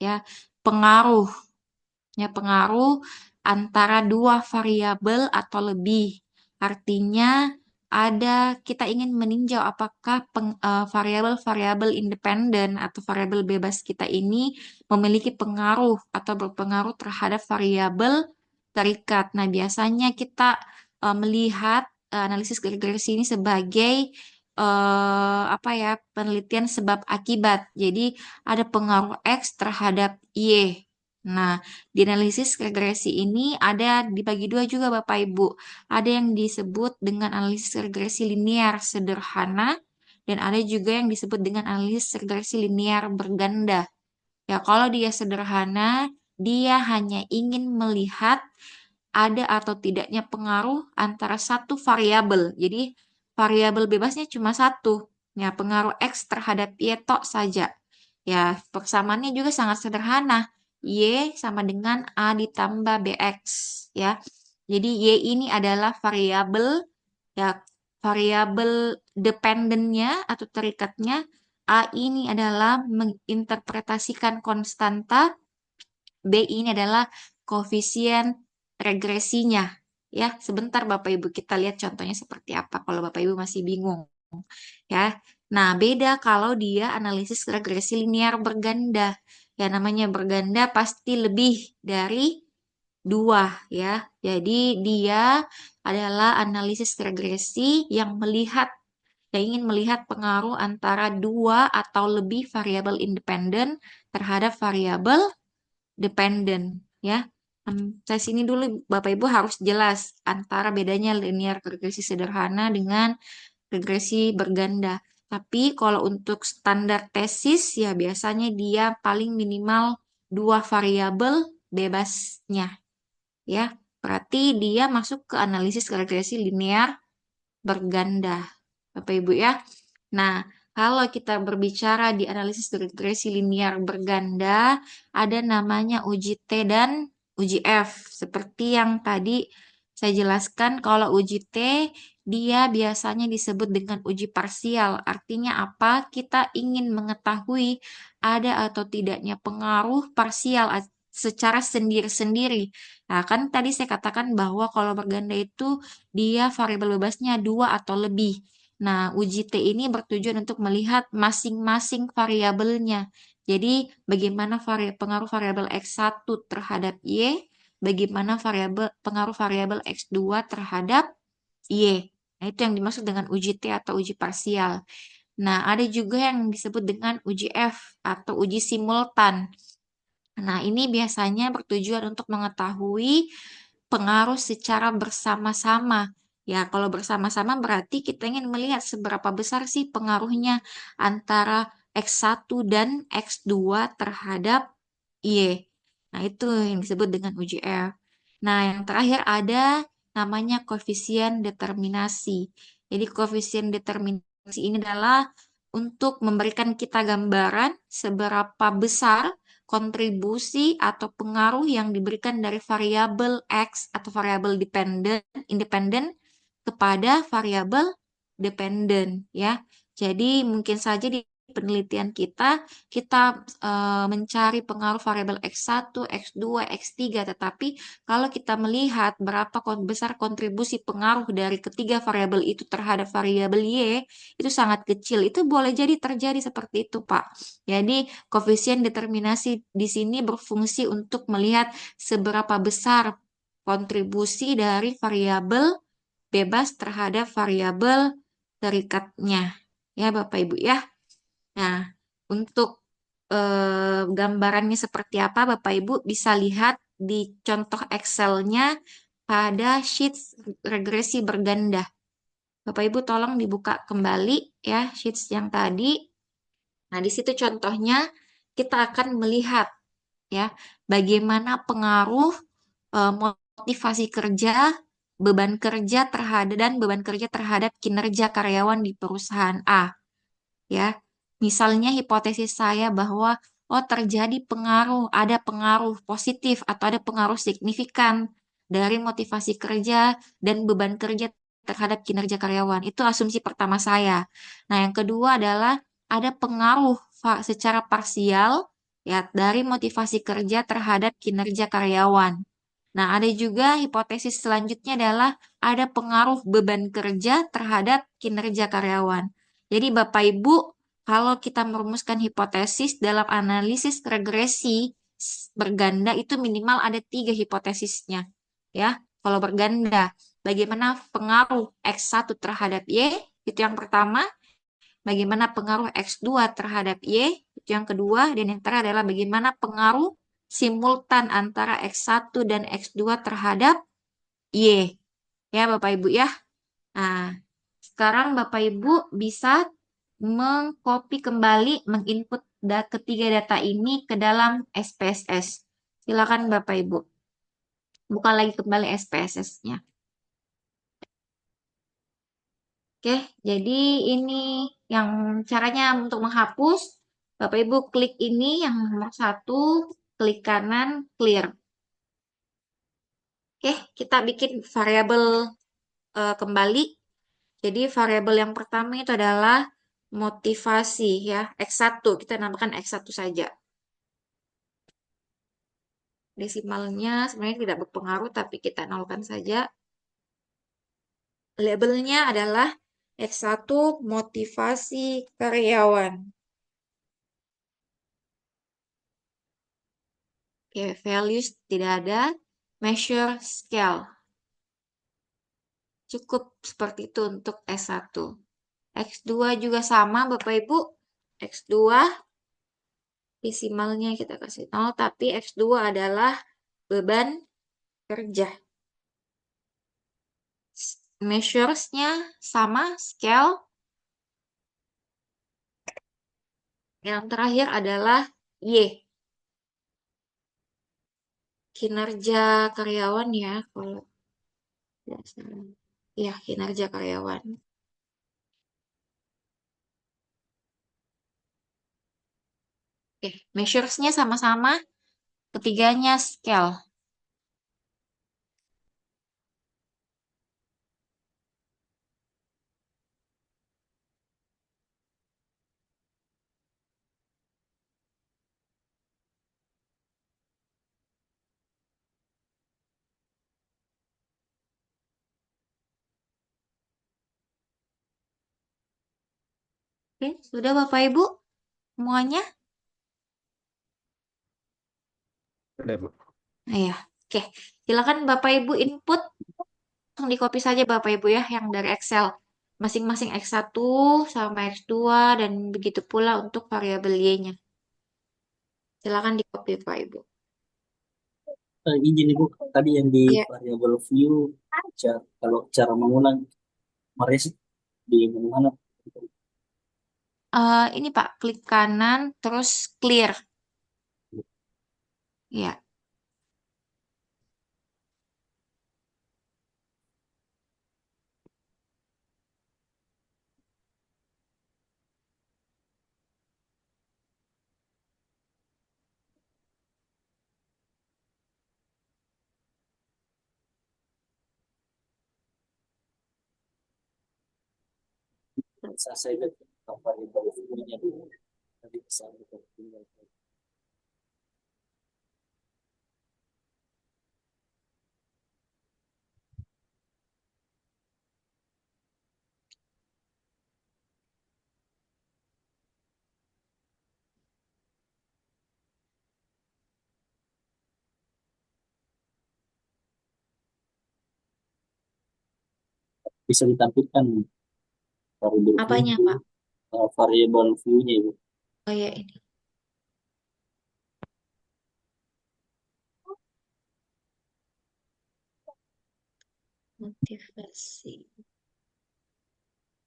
ya pengaruh antara dua variabel atau lebih. Artinya kita ingin meninjau apakah variabel-variabel independen atau variabel bebas kita ini memiliki pengaruh atau berpengaruh terhadap variabel terikat. Nah, biasanya kita melihat analisis regresi ini sebagai penelitian sebab akibat. Jadi ada pengaruh X terhadap Y. Nah, di analisis regresi ini ada dibagi dua juga Bapak Ibu. Ada yang disebut dengan analisis regresi linear sederhana dan ada juga yang disebut dengan analisis regresi linear berganda. Ya, kalau dia sederhana, dia hanya ingin melihat ada atau tidaknya pengaruh antara satu variabel. Jadi, variabel bebasnya cuma satu. Ya, pengaruh X terhadap Y tok saja. Ya, persamaannya juga sangat sederhana. Y sama dengan A ditambah BX. Ya, jadi Y ini adalah variabel, ya, variabel dependennya atau terikatnya. A ini adalah menginterpretasikan konstanta. B ini adalah koefisien regresinya. Ya, sebentar Bapak Ibu kita lihat contohnya seperti apa kalau Bapak Ibu masih bingung. Ya. Nah, beda kalau dia analisis regresi linear berganda. Ya, namanya berganda pasti lebih dari 2 ya. Jadi dia adalah analisis regresi yang ingin melihat pengaruh antara 2 atau lebih variabel independen terhadap variabel dependen ya. Saya sini dulu Bapak Ibu harus jelas antara bedanya linear regresi sederhana dengan regresi berganda. Tapi kalau untuk standar tesis ya biasanya dia paling minimal 2 variabel bebasnya ya. Berarti dia masuk ke analisis regresi linear berganda. Bapak Ibu ya. Nah, kalau kita berbicara di analisis regresi linear berganda, ada namanya uji T dan uji F. Seperti yang tadi saya jelaskan, kalau uji T dia biasanya disebut dengan uji parsial. Artinya apa? Kita ingin mengetahui ada atau tidaknya pengaruh parsial secara sendiri-sendiri. Nah, kan tadi saya katakan bahwa kalau berganda itu dia variabel bebasnya 2 atau lebih. Nah, uji T ini bertujuan untuk melihat masing-masing variabelnya. Jadi, bagaimana pengaruh variabel X1 terhadap Y, bagaimana pengaruh variabel X2 terhadap Y. Nah, itu yang dimaksud dengan uji T atau uji parsial. Nah, ada juga yang disebut dengan uji F atau uji simultan. Nah, ini biasanya bertujuan untuk mengetahui pengaruh secara bersama-sama. Ya, kalau bersama-sama berarti kita ingin melihat seberapa besar sih pengaruhnya antara X1 dan X2 terhadap Y. Nah, itu yang disebut dengan uji F. Nah, yang terakhir ada namanya koefisien determinasi. Jadi, koefisien determinasi ini adalah untuk memberikan kita gambaran seberapa besar kontribusi atau pengaruh yang diberikan dari variabel X atau variabel independen kepada variabel dependen ya. Jadi mungkin saja di penelitian kita mencari pengaruh variabel X1, X2, X3, tetapi kalau kita melihat berapa besar kontribusi pengaruh dari ketiga variabel itu terhadap variabel Y, itu sangat kecil. Itu boleh jadi terjadi seperti itu, Pak. Jadi, koefisien determinasi di sini berfungsi untuk melihat seberapa besar kontribusi dari variabel bebas terhadap variabel terikatnya. Ya, Bapak Ibu ya. Nah, untuk gambarannya seperti apa, Bapak Ibu bisa lihat di contoh Excel-nya pada sheet regresi berganda. Bapak Ibu tolong dibuka kembali ya sheets yang tadi. Nah, di situ contohnya kita akan melihat ya bagaimana pengaruh motivasi kerja, beban kerja terhadap kinerja karyawan di perusahaan A. Ya, misalnya hipotesis saya bahwa terjadi ada pengaruh positif atau ada pengaruh signifikan dari motivasi kerja dan beban kerja terhadap kinerja karyawan. Itu asumsi pertama saya. Nah, yang kedua adalah ada pengaruh secara parsial ya dari motivasi kerja terhadap kinerja karyawan. Nah, ada juga hipotesis selanjutnya adalah ada pengaruh beban kerja terhadap kinerja karyawan. Jadi Bapak Ibu, kalau kita merumuskan hipotesis dalam analisis regresi berganda itu minimal ada 3 hipotesisnya. Ya, kalau berganda, bagaimana pengaruh X1 terhadap Y, itu yang pertama. Bagaimana pengaruh X2 terhadap Y, itu yang kedua. Dan yang terakhir adalah bagaimana pengaruh simultan antara X1 dan X2 terhadap Y. Ya, Bapak Ibu ya. Nah, sekarang Bapak Ibu bisa mengcopy kembali, menginput ketiga data ini ke dalam SPSS. Silakan Bapak Ibu. Buka lagi kembali SPSS-nya. Oke, jadi ini yang caranya untuk menghapus. Bapak Ibu klik ini yang nomor 1, klik kanan, clear. Oke, kita bikin variabel kembali. Jadi variabel yang pertama itu adalah motivasi ya, X1. Kita namakan X1 saja. Desimalnya sebenarnya tidak berpengaruh, tapi kita nolkan saja. Labelnya adalah X1 motivasi karyawan. Oke, values tidak ada. Measure scale. Cukup seperti itu untuk S1. X2 juga sama, Bapak Ibu. X2 desimalnya kita kasih 0, tapi X2 adalah beban kerja. Measures-nya sama, scale. Yang terakhir adalah Y. Kinerja karyawan ya, kalau tidak salah. Ya, kinerja karyawan. Oke, measures-nya sama-sama. Ketiganya scale. Oke, sudah Bapak Ibu semuanya? Udah, Bu. Nah, ya. Oke, silakan Bapak Ibu input. Langsung di copy saja Bapak Ibu ya, yang dari Excel. Masing-masing X1 sama X2 dan begitu pula untuk variabel Y-nya. Silakan di copy Bapak Ibu. Izin Ibu, tadi yang di Iya. variable view, kalau cara mengulang mereset di mana? Ini Pak, klik kanan terus clear. Ya. Bisa saya lihat variable view-nya dulu. Nanti bisa kita tinggal. Bisa ditampilkan variable Apanya view, Pak? variable view-nya Ibu. Oh ya ini. Motivasi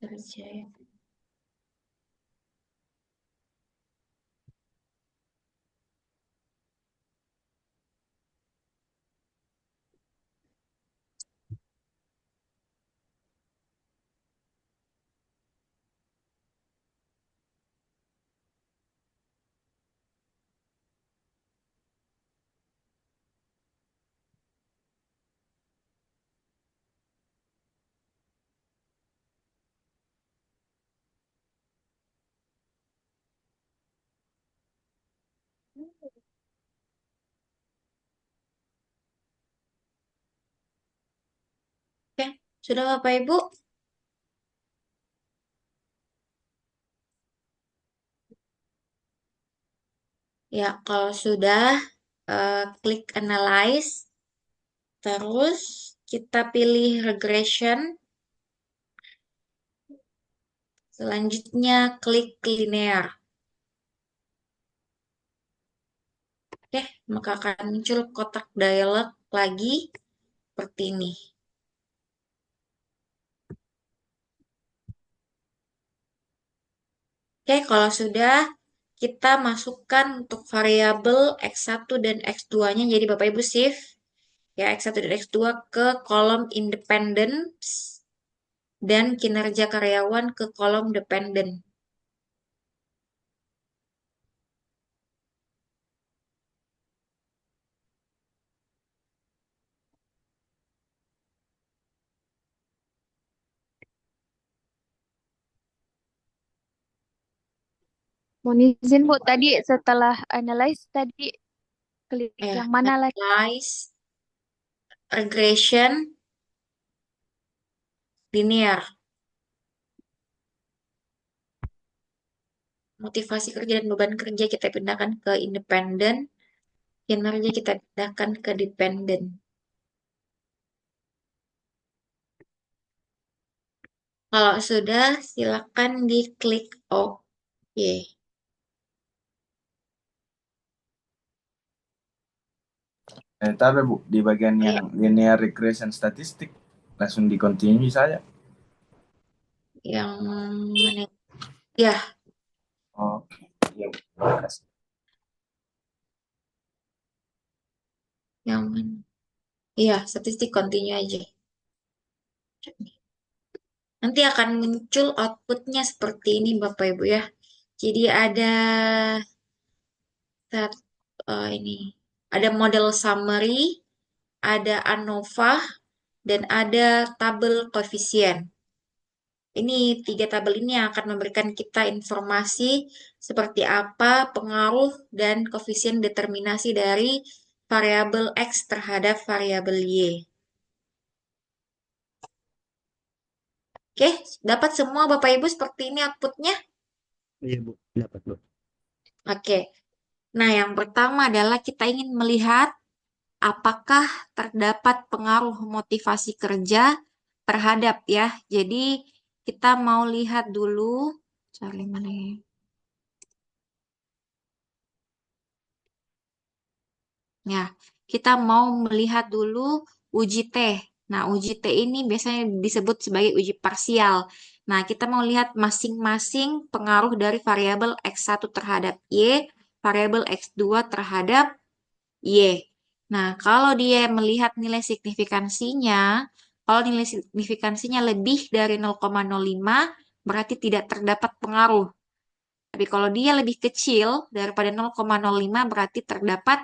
kerja ya. Oke, sudah Bapak Ibu? Ya, kalau sudah, klik analyze, terus kita pilih regression, selanjutnya klik linear. Oke, maka akan muncul kotak dialog lagi seperti ini. Oke, kalau sudah, kita masukkan untuk variabel X1 dan X2-nya. Jadi Bapak Ibu shift ya X1 dan X2 ke kolom independence dan kinerja karyawan ke kolom dependent. Mohon izin Bu, tadi setelah analyze tadi klik Ya, yang mana lagi? analyze, regression, linear. Motivasi kerja dan beban kerja kita pindahkan ke independen, kinerja kita pindahkan ke dependen. Kalau sudah, silakan diklik OK. Tapi Bu, di bagian Ya, yang linear regression statistik langsung di continue saja. yang mana? Ya, Oke. Ya, Bu. Terima kasih. yang mana? Iya, statistik continue aja. Nanti akan muncul outputnya seperti ini Bapak Ibu ya. Jadi ada ini, ada model summary, ada ANOVA, dan ada tabel koefisien. Ini 3 tabel ini yang akan memberikan kita informasi seperti apa pengaruh dan koefisien determinasi dari variabel X terhadap variabel Y. Oke, dapat semua Bapak Ibu seperti ini outputnya? Iya Bu, dapat Bu. Oke, nah yang pertama adalah kita ingin melihat apakah terdapat pengaruh motivasi kerja terhadap ya. Jadi kita mau lihat dulu, cari mana ya? Ya, kita mau melihat dulu uji T. Nah, uji T ini biasanya disebut sebagai uji parsial. Nah, kita mau lihat masing-masing pengaruh dari variabel X1 terhadap Y, variabel X2 terhadap Y. Nah, kalau dia melihat nilai signifikansinya, kalau nilai signifikansinya lebih dari 0,05, berarti tidak terdapat pengaruh. Tapi kalau dia lebih kecil daripada 0,05 berarti terdapat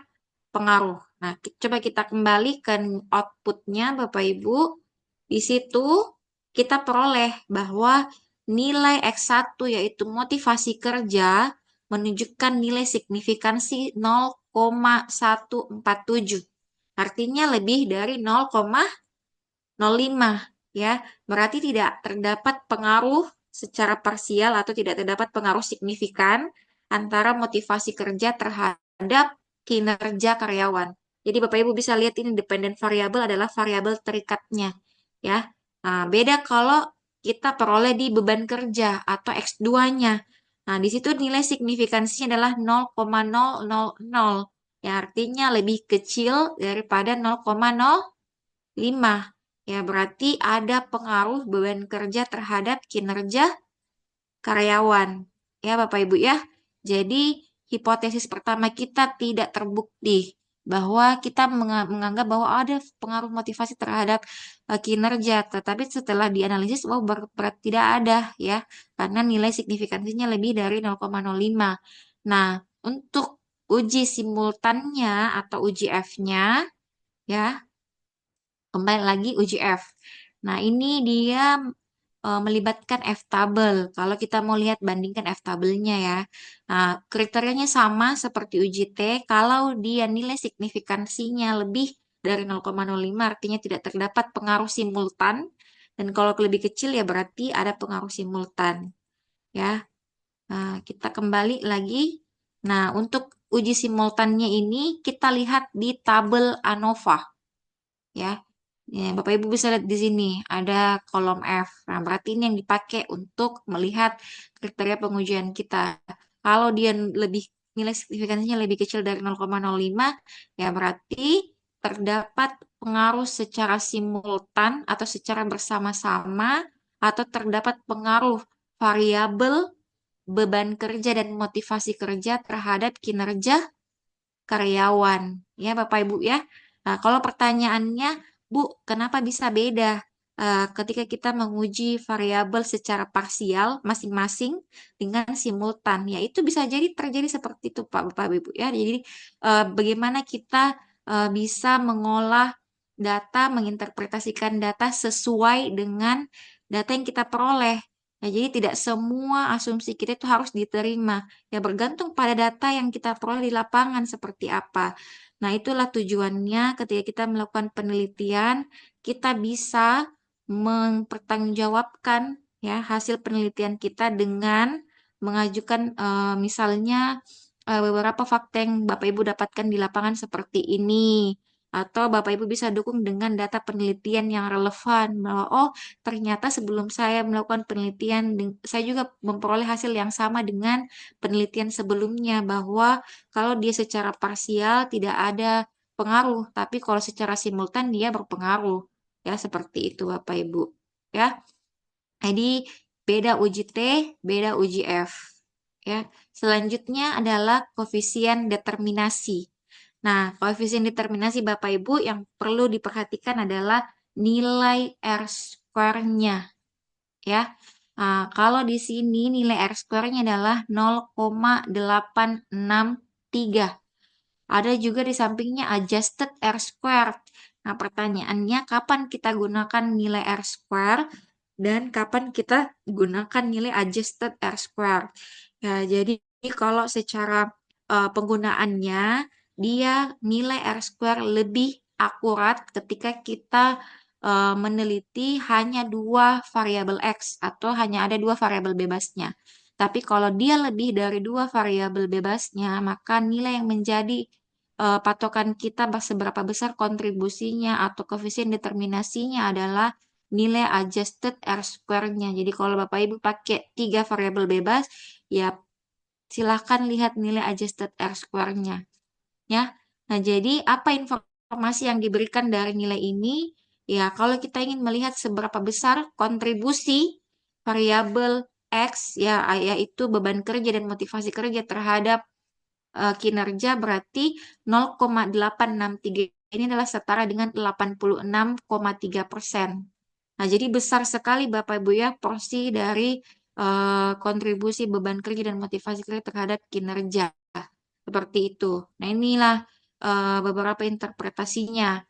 pengaruh. Nah, coba kita kembali ke outputnya Bapak Ibu. Di situ kita peroleh bahwa nilai X1 yaitu motivasi kerja menunjukkan nilai signifikansi 0,147. Artinya lebih dari 0,05 ya. Berarti tidak terdapat pengaruh secara parsial atau tidak terdapat pengaruh signifikan antara motivasi kerja terhadap kinerja karyawan. Jadi Bapak Ibu bisa lihat ini dependent variable adalah variabel terikatnya ya. Nah, beda kalau kita peroleh di beban kerja atau X2-nya. Nah, di situ nilai signifikansinya adalah 0,000. Ya, artinya lebih kecil daripada 0,05. Ya, berarti ada pengaruh beban kerja terhadap kinerja karyawan. Ya, Bapak Ibu ya. Jadi, hipotesis pertama kita tidak terbukti bahwa kita menganggap bahwa ada pengaruh motivasi terhadap kinerja, tetapi setelah dianalisis, berarti tidak ada ya, karena nilai signifikansinya lebih dari 0,05. Nah, untuk uji simultannya atau uji F-nya ya, kembali lagi uji F. Nah, ini dia melibatkan F-tabel. Kalau kita mau lihat bandingkan F-tabelnya ya. Nah, kriterianya sama seperti uji T. Kalau dia nilai signifikansinya lebih dari 0,05 artinya tidak terdapat pengaruh simultan. Dan kalau lebih kecil ya berarti ada pengaruh simultan. Ya. Nah, kita kembali lagi. Nah, untuk uji simultannya ini kita lihat di tabel ANOVA. Ya. Ya, Bapak Ibu bisa lihat di sini ada kolom F. Nah, berarti ini yang dipakai untuk melihat kriteria pengujian kita. Kalau dia lebih nilai signifikansinya lebih kecil dari 0,05, ya berarti terdapat pengaruh secara simultan atau secara bersama-sama atau terdapat pengaruh variabel beban kerja dan motivasi kerja terhadap kinerja karyawan. Ya, Bapak Ibu ya. Nah, kalau pertanyaannya, Bu, kenapa bisa beda ketika kita menguji variabel secara parsial masing-masing dengan simultan? Ya, itu bisa jadi terjadi seperti itu, Pak, Bapak, Ibu ya. Jadi bagaimana kita bisa mengolah data, menginterpretasikan data sesuai dengan data yang kita peroleh. Ya, jadi tidak semua asumsi kita itu harus diterima. Ya, bergantung pada data yang kita peroleh di lapangan seperti apa. Nah, itulah tujuannya ketika kita melakukan penelitian, kita bisa mempertanggungjawabkan ya hasil penelitian kita dengan mengajukan misalnya beberapa fakta yang Bapak Ibu dapatkan di lapangan seperti ini. Atau Bapak Ibu bisa dukung dengan data penelitian yang relevan bahwa oh ternyata sebelum saya melakukan penelitian saya juga memperoleh hasil yang sama dengan penelitian sebelumnya bahwa kalau dia secara parsial tidak ada pengaruh, tapi kalau secara simultan dia berpengaruh. Ya, seperti itu Bapak Ibu. Ya. Jadi beda uji T, beda uji F. Ya. Selanjutnya adalah koefisien determinasi. Nah, koefisien determinasi Bapak Ibu yang perlu diperhatikan adalah nilai R square-nya. Ya. Nah, kalau di sini nilai R square-nya adalah 0,863. Ada juga di sampingnya adjusted R squared. Nah, pertanyaannya kapan kita gunakan nilai R square dan kapan kita gunakan nilai adjusted R square. Ya, jadi kalau secara penggunaannya dia nilai R square lebih akurat ketika kita meneliti hanya dua variabel X atau hanya ada dua variabel bebasnya. Tapi kalau dia lebih dari dua variabel bebasnya, maka nilai yang menjadi patokan kita seberapa besar kontribusinya atau koefisien determinasinya adalah nilai adjusted R square-nya. Jadi kalau Bapak Ibu pakai 3 variabel bebas, ya silahkan lihat nilai adjusted R square-nya. Ya. Nah, jadi apa informasi yang diberikan dari nilai ini? Ya, kalau kita ingin melihat seberapa besar kontribusi variabel X, ya, yaitu beban kerja dan motivasi kerja terhadap kinerja, berarti 0,863 ini adalah setara dengan 86,3%. Nah, jadi besar sekali Bapak Ibu ya porsi dari kontribusi beban kerja dan motivasi kerja terhadap kinerja. Seperti itu. Nah, inilah beberapa interpretasinya.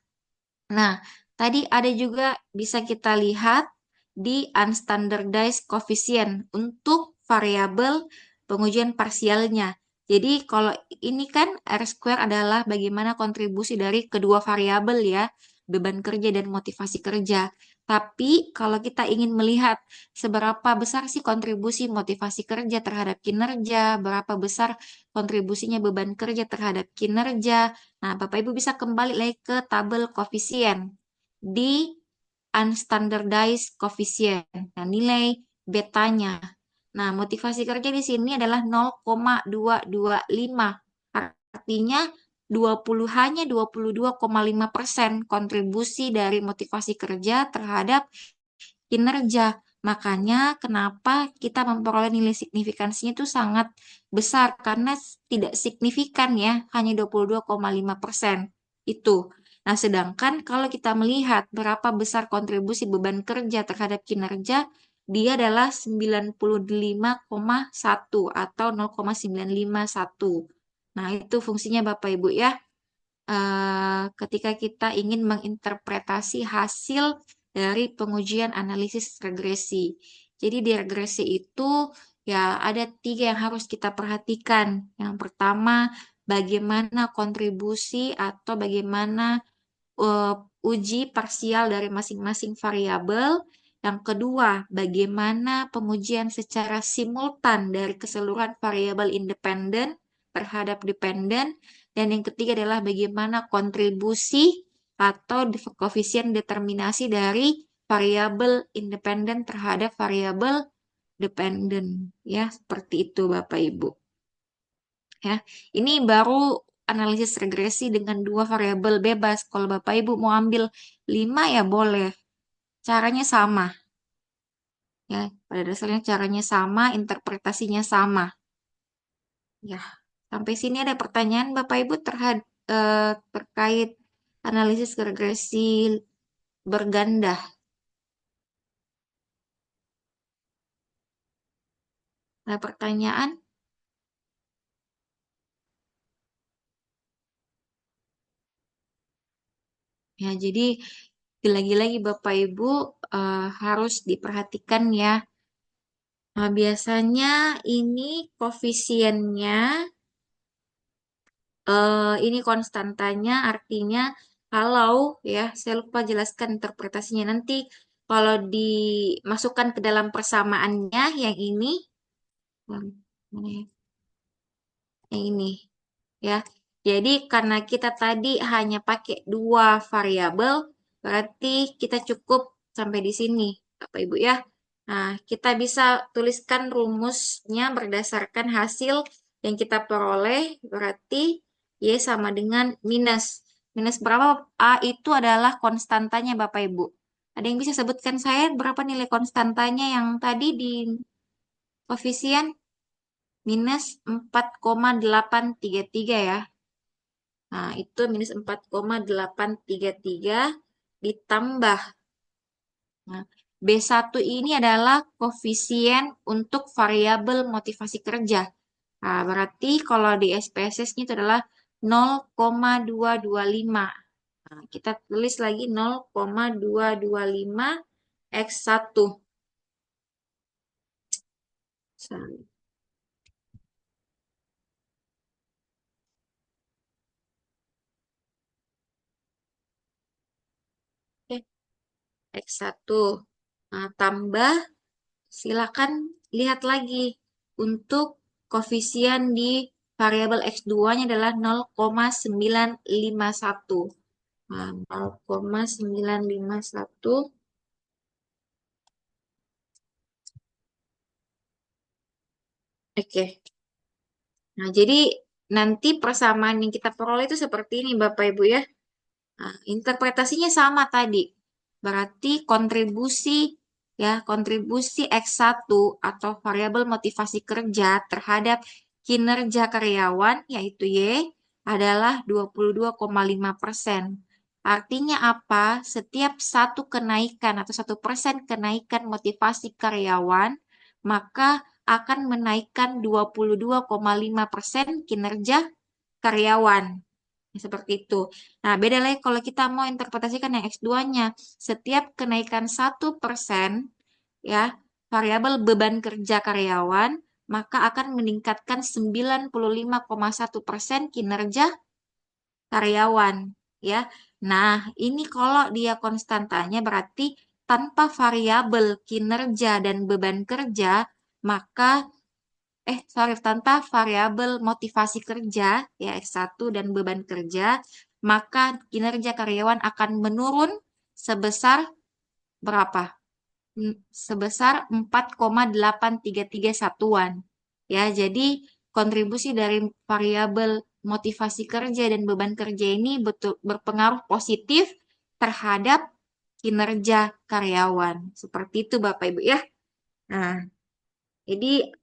Nah, tadi ada juga bisa kita lihat di unstandardized coefficient untuk variabel pengujian parsialnya. Jadi kalau ini kan R square adalah bagaimana kontribusi dari kedua variabel ya, beban kerja dan motivasi kerja. Tapi kalau kita ingin melihat seberapa besar sih kontribusi motivasi kerja terhadap kinerja, berapa besar kontribusinya beban kerja terhadap kinerja. Nah, Bapak Ibu bisa kembali lagi ke tabel koefisien di unstandardized coefficient. Nah, nilai betanya. Nah, motivasi kerja di sini adalah 0,225. Artinya 22,5% kontribusi dari motivasi kerja terhadap kinerja. Makanya kenapa kita memperoleh nilai signifikansinya itu sangat besar karena tidak signifikan ya, hanya 22,5% itu. Nah, sedangkan kalau kita melihat berapa besar kontribusi beban kerja terhadap kinerja, dia adalah 95,1 atau 0,951. Nah, itu fungsinya Bapak Ibu ya. Ketika kita ingin menginterpretasi hasil dari pengujian analisis regresi. Jadi di regresi itu ya ada 3 yang harus kita perhatikan. Yang pertama, bagaimana kontribusi atau bagaimana uji parsial dari masing-masing variabel. Yang kedua, bagaimana pengujian secara simultan dari keseluruhan variabel independen terhadap dependen. Dan yang ketiga adalah bagaimana kontribusi atau koefisien determinasi dari variabel independen terhadap variabel dependen. Ya, seperti itu Bapak Ibu. Ya, ini baru analisis regresi dengan 2 variabel bebas. Kalau Bapak Ibu mau ambil 5 ya boleh. Caranya sama. Ya, pada dasarnya caranya sama, interpretasinya sama. Ya, sampai sini ada pertanyaan Bapak Ibu terkait analisis regresi berganda. Ada pertanyaan? Ya, jadi lagi-lagi Bapak Ibu harus diperhatikan ya. Nah, biasanya ini koefisiennya, ini konstantanya artinya kalau ya, saya lupa jelaskan interpretasinya nanti. kalau dimasukkan ke dalam persamaannya yang ini, mana ya? Yang ini ya. Jadi karena kita tadi hanya pakai 2 variabel, berarti kita cukup sampai di sini, Bapak Ibu ya. Nah, kita bisa tuliskan rumusnya berdasarkan hasil yang kita peroleh, berarti Y sama dengan minus. Minus berapa? A itu adalah konstantanya Bapak Ibu. Ada yang bisa sebutkan saya berapa nilai konstantanya yang tadi di koefisien? Minus 4,833 ya. Nah, itu minus 4,833 ditambah. Nah, B1 ini adalah koefisien untuk variabel motivasi kerja. Nah, berarti kalau di SPSS-nya itu adalah 0,225. Nah, kita tulis lagi 0,225 X1. Sorry. Oke, X1. Nah, tambah, silakan lihat lagi. Untuk koefisien di variabel X2-nya adalah 0,951. Nah, 0,951. Oke. Nah, jadi nanti persamaan yang kita peroleh itu seperti ini, Bapak Ibu ya. Nah, interpretasinya sama tadi. Berarti kontribusi X1 atau variabel motivasi kerja terhadap kinerja karyawan yaitu Y adalah 22,5%. Artinya apa? Setiap satu kenaikan atau 1% kenaikan motivasi karyawan, maka akan menaikkan 22,5% kinerja karyawan. Seperti itu. Nah, beda lagi kalau kita mau interpretasikan yang X2-nya. Setiap kenaikan 1% ya, variabel beban kerja karyawan, maka akan meningkatkan 95,1% kinerja karyawan ya. Nah, ini kalau dia konstantanya berarti tanpa variabel kinerja dan beban kerja, maka tanpa variabel motivasi kerja, ya X1 dan beban kerja, maka kinerja karyawan akan menurun sebesar berapa? Sebesar 4,833 satuan. Ya, jadi kontribusi dari variabel motivasi kerja dan beban kerja ini betul berpengaruh positif terhadap kinerja karyawan. Seperti itu Bapak Ibu ya. Nah, jadi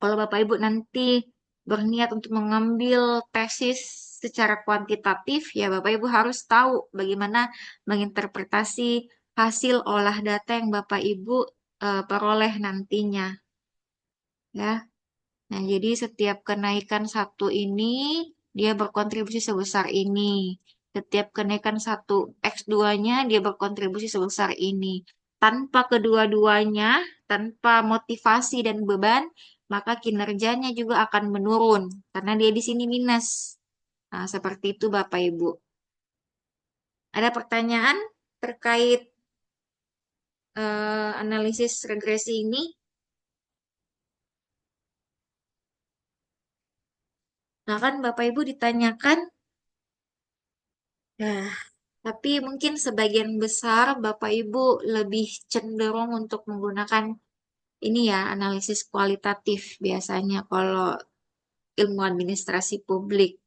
kalau Bapak Ibu nanti berniat untuk mengambil tesis secara kuantitatif, ya Bapak Ibu harus tahu bagaimana menginterpretasi hasil olah data yang Bapak Ibu peroleh nantinya. Ya. Nah, jadi setiap kenaikan satu ini, dia berkontribusi sebesar ini. Setiap kenaikan satu X2-nya, dia berkontribusi sebesar ini. Tanpa kedua-duanya, tanpa motivasi dan beban, maka kinerjanya juga akan menurun. Karena dia di sini minus. Nah, seperti itu Bapak Ibu. Ada pertanyaan terkait analisis regresi ini? Nah, kan Bapak Ibu ditanyakan, nah, tapi mungkin sebagian besar Bapak Ibu lebih cenderung untuk menggunakan ini ya, analisis kualitatif biasanya kalau ilmu administrasi publik.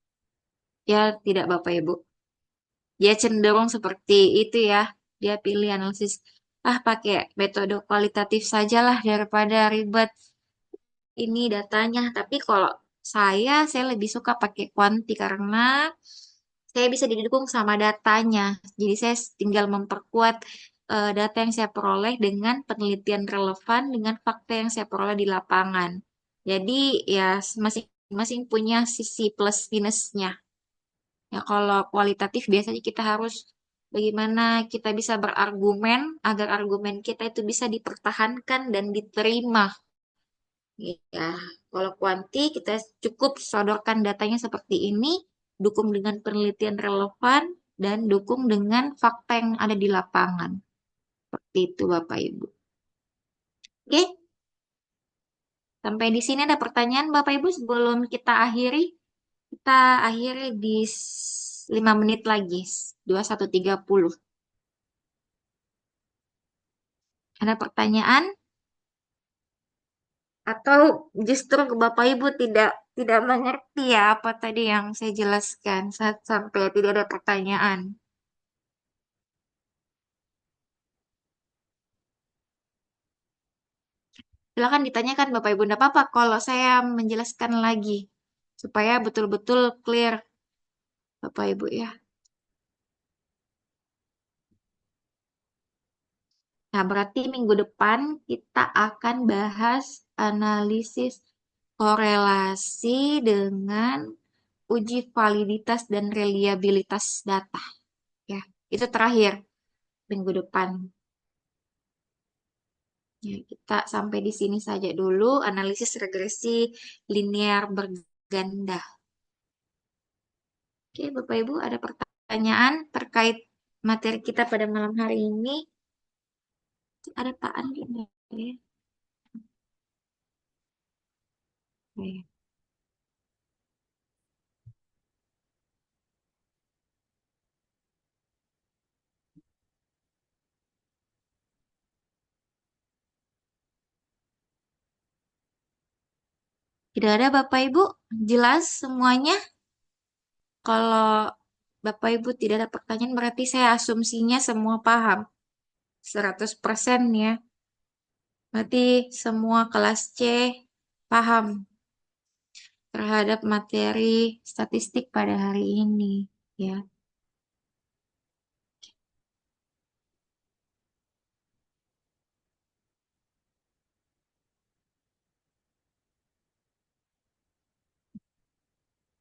Ya, tidak Bapak Ibu. Dia cenderung seperti itu ya. Dia pilih analisis, pakai metode kualitatif sajalah daripada ribet ini datanya. Tapi kalau saya lebih suka pakai kuanti karena saya bisa didukung sama datanya. Jadi saya tinggal memperkuat data yang saya peroleh dengan penelitian relevan dengan fakta yang saya peroleh di lapangan. Jadi ya masing-masing punya sisi plus minusnya. Ya kalau kualitatif biasanya kita harus bagaimana kita bisa berargumen agar argumen kita itu bisa dipertahankan dan diterima. Ya, kalau kuanti kita cukup sodorkan datanya seperti ini, dukung dengan penelitian relevan, dan dukung dengan fakta yang ada di lapangan. Seperti itu Bapak Ibu. Oke, sampai di sini ada pertanyaan Bapak Ibu sebelum kita akhiri. Kita akhiri di 5 menit lagi, 21.30. Ada pertanyaan? Atau justru Bapak Ibu tidak mengerti ya apa tadi yang saya jelaskan saat sampai tidak ada pertanyaan. Silakan ditanyakan Bapak Ibu, tidak apa-apa kalau saya menjelaskan lagi supaya betul-betul clear Bapak Ibu ya. Nah, berarti minggu depan kita akan bahas analisis korelasi dengan uji validitas dan reliabilitas data. Ya, itu terakhir minggu depan. Ya, kita sampai di sini saja dulu analisis regresi linear berganda. Oke, Bapak Ibu, ada pertanyaan terkait materi kita pada malam hari ini? Ada Pak Andi nggak ya? Oke. Tidak ada Bapak Ibu? Jelas semuanya? Kalau Bapak Ibu tidak ada pertanyaan berarti saya asumsinya semua paham. 100% ya. Berarti semua kelas C paham terhadap materi statistik pada hari ini ya.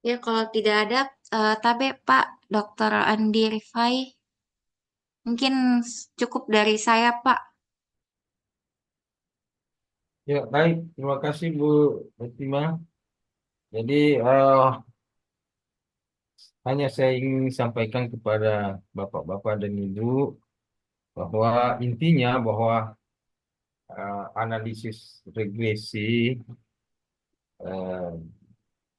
Ya kalau tidak ada tabe Pak Dr. Andi Rifai mungkin cukup dari saya Pak. Ya, baik. Terima kasih Bu Fatima. Jadi hanya saya ingin sampaikan kepada Bapak-Bapak dan Ibu bahwa intinya bahwa analisis regresi eh,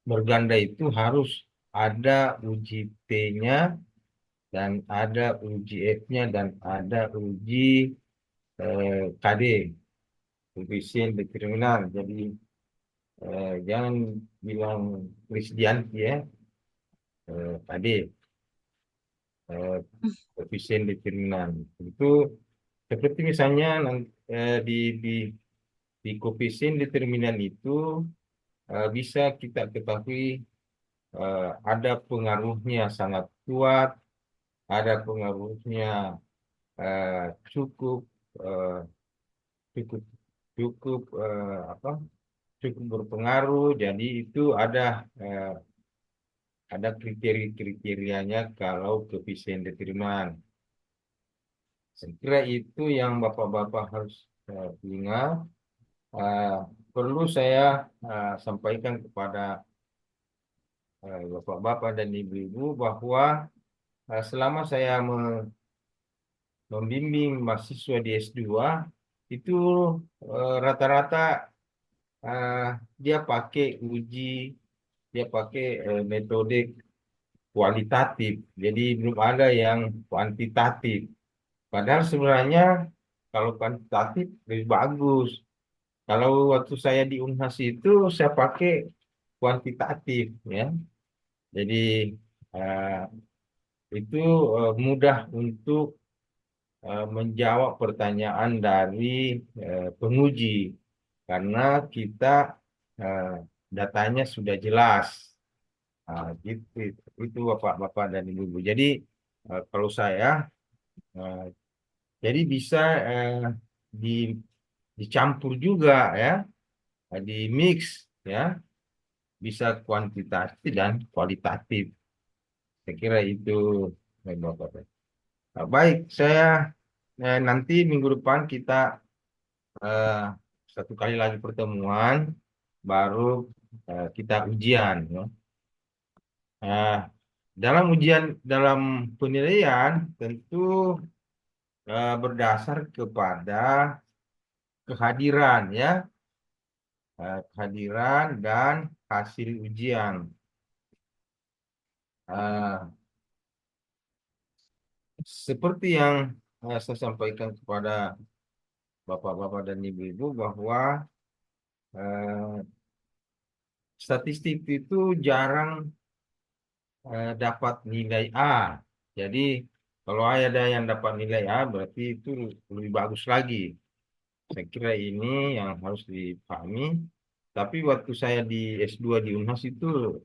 berganda itu harus ada uji T-nya dan ada uji F-nya dan ada uji KD, koefisien determinan. Jadi jangan bilang Krisdianti ya, KD, koefisien determinan. Itu seperti misalnya di koefisien determinan itu bisa kita ketahui ada pengaruhnya sangat kuat, ada pengaruhnya cukup eh, cukup cukup apa cukup berpengaruh. Jadi itu ada kriteria-kriterianya kalau koefisien determinan. Saya kira itu yang Bapak-Bapak harus ingat. Perlu saya sampaikan kepada Bapak-Bapak dan Ibu-Ibu bahwa selama saya membimbing mahasiswa di S2 itu rata-rata dia pakai metode kualitatif, jadi belum ada yang kuantitatif. Padahal sebenarnya kalau kuantitatif lebih bagus. Kalau waktu saya di Unhas itu saya pakai kuantitatif ya. Jadi eh, itu mudah untuk menjawab pertanyaan dari penguji karena kita eh, datanya sudah jelas. Gitu, itu Bapak-Bapak dan Ibu-Ibu. Jadi kalau saya eh, jadi bisa di dicampur juga ya, di mix ya, bisa kuantitatif dan kualitatif. Saya kira itu Bapak. Baik, saya nanti minggu depan kita eh, satu kali lagi pertemuan, baru kita ujian. Ya. Dalam penilaian tentu berdasar kepada kehadiran ya, kehadiran dan hasil ujian. Eh, Seperti yang saya sampaikan kepada bapak-bapak dan ibu-ibu bahwa eh, statistik itu jarang dapat nilai A. Jadi kalau ada yang dapat nilai A berarti itu lebih bagus lagi. Saya kira ini yang harus dipahami. Tapi waktu saya di S2 di Unhas itu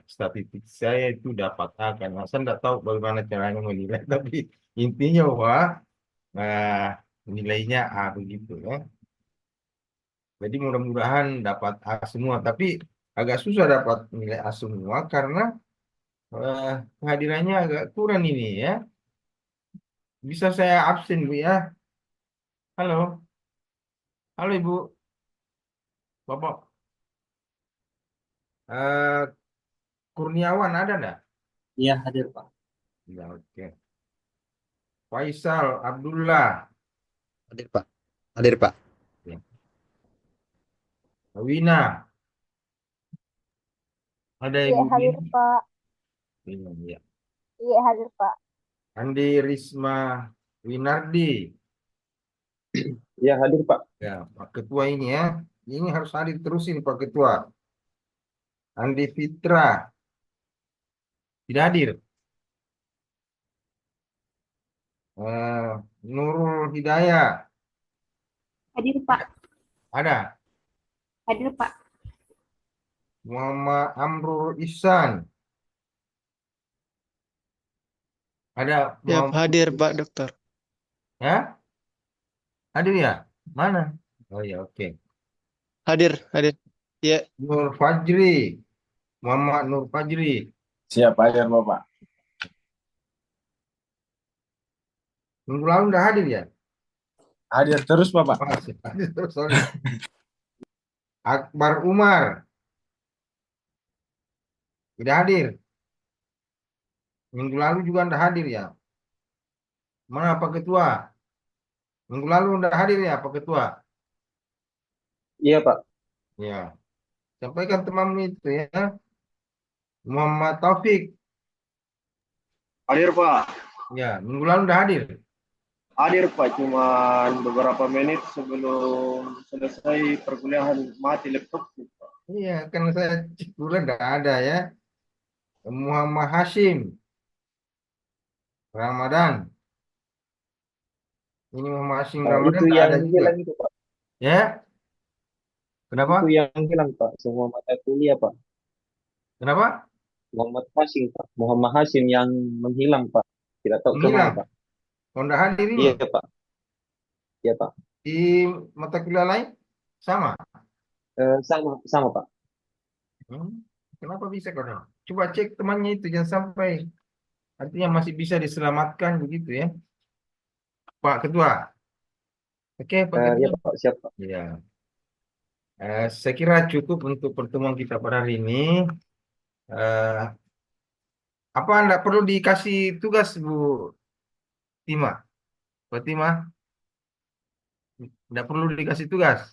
statistik saya itu dapat A karena saya tidak tahu bagaimana caranya menilai. Tapi intinya wah nilainya A begitu ya. Jadi mudah-mudahan dapat A semua. Tapi agak susah dapat nilai A semua karena eh, kehadirannya agak kurang ini ya. Bisa saya absen Bu ya. Halo, halo Ibu, Bapak. Eh, Kurniawan ada nggak? Iya hadir Pak. Ya, oke. Faisal Abdullah. Hadir, Pak. Hadir, Pak. Ya. Wina, ada Iya Ibu hadir Wina? Pak. Wina, ya. Iya hadir Pak. Andi Risma Winardi. Ya, hadir Pak. Ya, Pak Ketua ini ya. Ini harus hadir terus ini Pak Ketua. Andi Fitra. Tidak hadir. Nurul Hidayah. Hadir Pak. Ada. Hadir Pak. Muhammad Amrul Ihsan. Ada Siap Muhammad. hadir Pak Dokter. Ya? Hadir ya? Mana? Oh ya, oke. Hadir. Ya, Nur Fajri. Muhammad Nur Fajri. Siap hadir Bapak. Minggu lalu udah hadir ya? Hadir terus Bapak. Masih hadir terus, sorry. Akbar Umar. Tidak hadir. Minggu lalu juga udah hadir ya? Mana Pak Ketua? Minggu lalu udah hadir ya Pak Ketua? Iya Pak. Ya. Sampaikan teman itu ya. Muhammad Taufik. Hadir Pak. Ya, minggu lalu udah hadir. Hadir Pak, cuman beberapa menit sebelum selesai perkuliahan mati laptop. Iya, kan saya cek dulu udah ada ya. Muhammad Hashim Ramadan. Ini Muhammad Hashim Ramadan Itu tak yang ada juga. hilang itu Pak. Ya, kenapa? Itu yang hilang Pak. Semua mata kuliah Pak. Kenapa? Muhammad Hashim Pak. Muhammad Hashim yang menghilang Pak. Tidak tahu kemana Menghilang. Pak. Kalau udah hadir ini Iya Pak. Iya Pak. di mata kuliah lain sama. Sama Pak. Kenapa bisa kau? Coba cek temannya itu jangan sampai artinya masih bisa diselamatkan begitu ya. Pak Ketua. Oke, Pak Iya Ketua. Pak. Siap Pak. Ya. Saya kira cukup untuk pertemuan kita pada hari ini. Eh, Apa Anda perlu dikasih tugas Bu Tima? Bu Tima, tidak perlu dikasih tugas.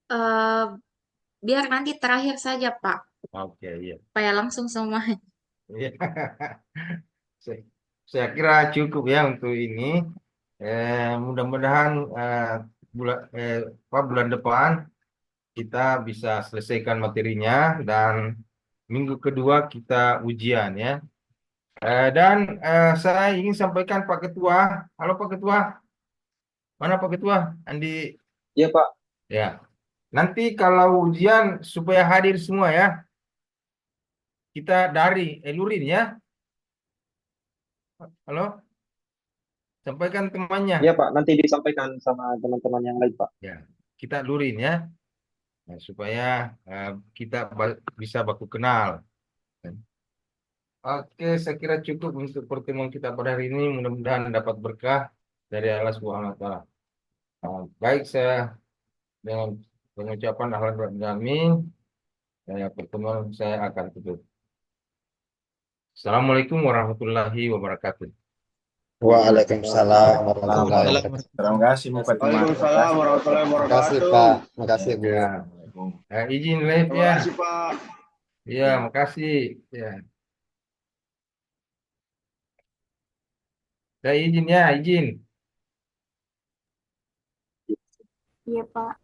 Eh, biar nanti terakhir saja, Pak, Oke, iya. supaya langsung semua. Iya. Saya, saya kira cukup ya untuk ini. Mudah-mudahan bulan depan kita bisa selesaikan materinya dan minggu kedua kita ujian ya. Dan saya ingin sampaikan Pak Ketua. Halo Pak Ketua. Mana Pak Ketua? Andi. Iya Pak. Ya. Nanti kalau ujian supaya hadir semua ya. Kita lurin ya. Halo? Sampaikan temannya. Iya Pak. Nanti disampaikan sama teman-teman yang lain Pak. Ya. Kita lurin ya. Nah, supaya kita bisa baku kenal. Oke, saya kira cukup untuk pertemuan kita pada hari ini. Mudah-mudahan dapat berkah dari Allah Subhanahu wa Ta'ala. Baik, saya dengan pengucapan alhamdulillah, pertemuan saya akan tutup. Assalamualaikum warahmatullahi wabarakatuh. Waalaikumsalam warahmatullahi Selamat. wabarakatuh. Terima kasih Bu Fatima. Waalaikumsalam warahmatullahi Makasih wabarakatuh. Pak, makasih Bu. Ya, izin live Terima ya. kasih Pak. Iya, makasih. Ya, saya izin ya, izin. Iya, Pak.